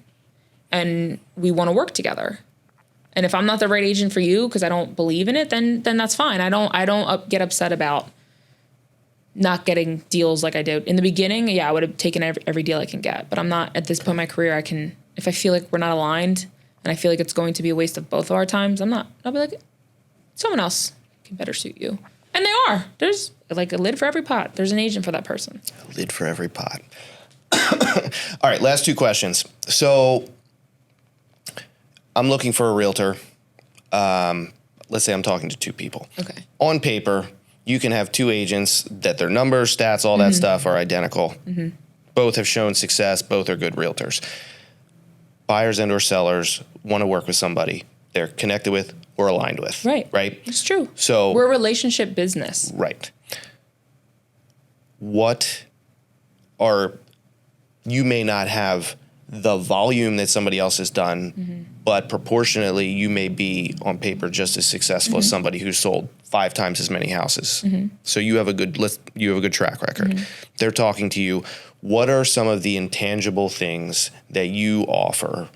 and we want to work together. And if I'm not the right agent for you because I don't believe in it, then that's fine. I don't get upset about not getting deals like I did in the beginning. Yeah, I would have taken every deal I can get, but I'm not at this point in my career. If I feel like we're not aligned and I feel like it's going to be a waste of both of our times, I'll be like, someone else can better suit you. And they are. There's like a lid for every pot. There's an agent for that person. A lid for every pot. All right, last two questions. So I'm looking for a realtor. Let's say I'm talking to two people. Okay. On paper, you can have two agents that their numbers, stats, all that stuff are identical. Mm-hmm. Both have shown success. Both are good realtors. Buyers and or sellers want to work with somebody they're connected with or aligned with. Right. Right? It's true. So we're a relationship business. Right. What are, you may not have the volume that somebody else has done, but proportionately you may be on paper just as successful as somebody who's sold 5 times as many houses. So you have a good track record. They're talking to you. What are some of the intangible things that you offer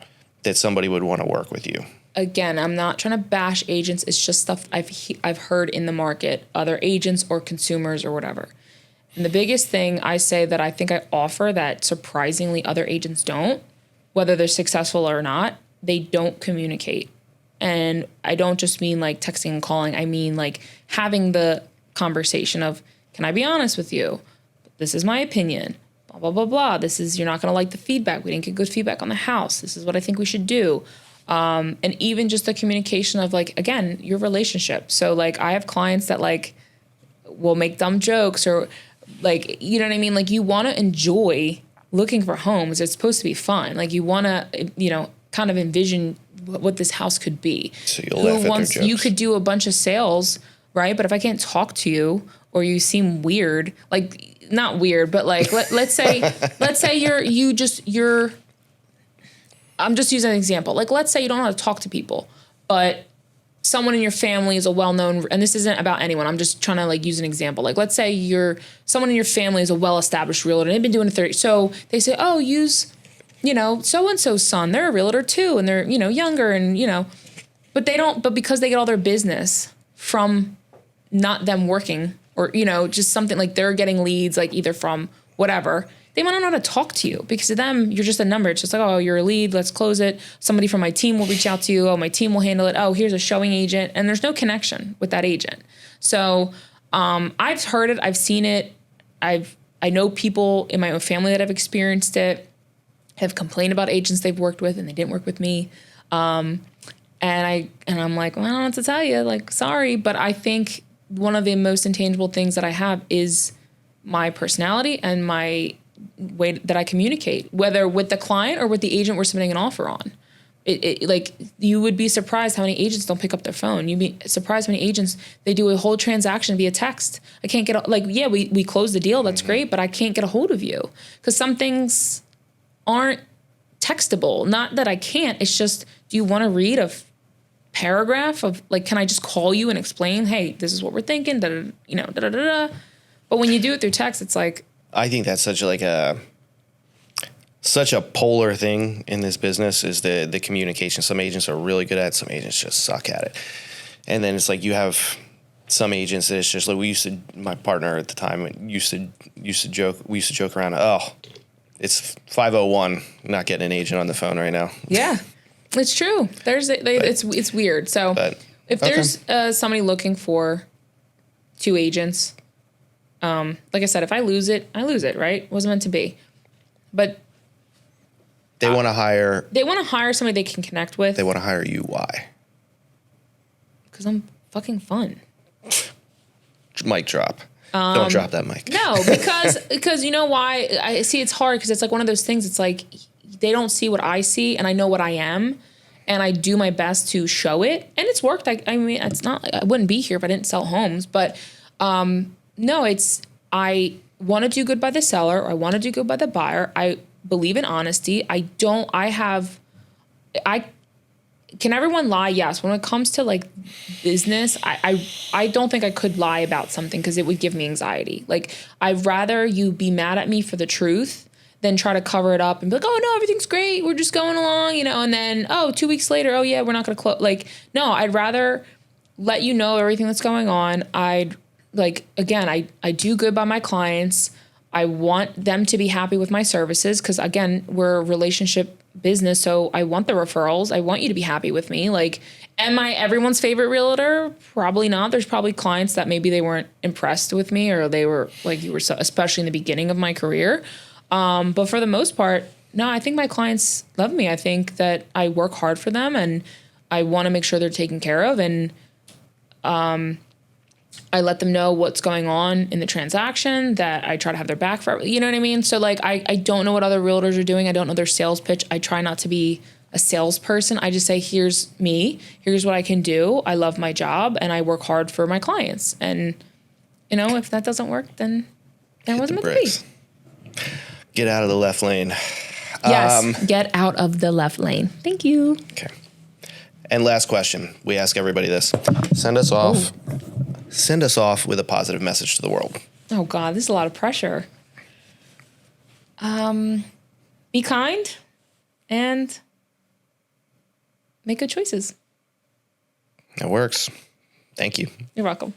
that somebody would want to work with you? Again, I'm not trying to bash agents. It's just stuff I've heard in the market, other agents or consumers or whatever. And the biggest thing I say that I think I offer that surprisingly other agents don't, whether they're successful or not, they don't communicate. And I don't just mean like texting and calling. I mean like having the conversation of, can I be honest with you? This is my opinion. Blah, blah, blah, blah. This is, you're not going to like the feedback. We didn't get good feedback on the house. This is what I think we should do. And even just the communication of like, again, your relationship. So like I have clients that like will make dumb jokes or like, you know what I mean? Like you want to enjoy looking for homes. It's supposed to be fun. Like you want to, you know, kind of envision what this house could be. So you'll laugh at their jokes. You could do a bunch of sales, right? But if I can't talk to you or you seem weird, like not weird, but like, let's say I'm just using an example. Like, let's say you don't know how to talk to people, but someone in your family is a well-known, and this isn't about anyone. I'm just trying to like use an example. Like, let's say someone in your family is a well-established realtor and they've been doing it 30. So they say, oh, use, you know, so-and-so's son. They're a realtor too. And they're, you know, younger and, you know, but because they get all their business from not them working or, you know, just something like they're getting leads, like either from whatever, they might not know how to talk to you because to them, you're just a number. It's just like, oh, you're a lead. Let's close it. Somebody from my team will reach out to you. Oh, my team will handle it. Oh, here's a showing agent. And there's no connection with that agent. So I've heard it. I've seen it. I know people in my own family that have experienced it, have complained about agents they've worked with and they didn't work with me. And I'm like, well, I don't know what to tell you. Like, sorry. But I think one of the most intangible things that I have is my personality and my way that I communicate, whether with the client or with the agent we're submitting an offer on. Like you would be surprised how many agents don't pick up their phone. You'd be surprised how many agents, they do a whole transaction via text. I can't get, like, yeah, we close the deal. That's great. But I can't get a hold of you because some things aren't textable. Not that I can't. It's just, do you want to read a paragraph of like, can I just call you and explain, hey, this is what we're thinking, you know, da da da da. But when you do it through text, it's like, I think that's such a polar thing in this business is the communication. Some agents are really good at it. Some agents just suck at it. And then it's like you have some agents that it's just like my partner at the time used to joke around. Oh, it's 5:01. Not getting an agent on the phone right now. Yeah, it's true. It's weird. So if there's somebody looking for 2 agents. Like I said, if I lose it, I lose it, right? It wasn't meant to be. But they want to hire somebody they can connect with. They want to hire you. Why? Because I'm fucking fun. Mic drop. Don't drop that mic. No, because you know why? I see it's hard because it's like one of those things. It's like they don't see what I see and I know what I am. And I do my best to show it. And it's worked. I mean, it's not, I wouldn't be here if I didn't sell homes. But, no, I want to do good by the seller or I want to do good by the buyer. I believe in honesty. Can everyone lie? Yes. When it comes to like business, I don't think I could lie about something because it would give me anxiety. Like I'd rather you be mad at me for the truth than try to cover it up and be like, oh no, everything's great. We're just going along, you know, and then, 2 weeks later, oh yeah, we're not going to close. Like, no, I'd rather let you know everything that's going on. I do good by my clients. I want them to be happy with my services because, again, we're a relationship business, so I want the referrals. I want you to be happy with me. Like, am I everyone's favorite realtor? Probably not. There's probably clients that maybe they weren't impressed with me or they were like you were, especially in the beginning of my career. But for the most part, no, I think my clients love me. I think that I work hard for them and I want to make sure they're taken care of. And I let them know what's going on in the transaction, that I try to have their back for, you know what I mean? So like, I don't know what other realtors are doing. I don't know their sales pitch. I try not to be a salesperson. I just say, here's me, here's what I can do. I love my job and I work hard for my clients. And you know, if that doesn't work, then that wasn't meant to be. Get out of the left lane. Yes, get out of the left lane. Thank you. Okay. And last question. We ask everybody this. Send us off. Oh. Send us off with a positive message to the world. Oh God, this is a lot of pressure. Be kind and make good choices. That works. Thank you. You're welcome.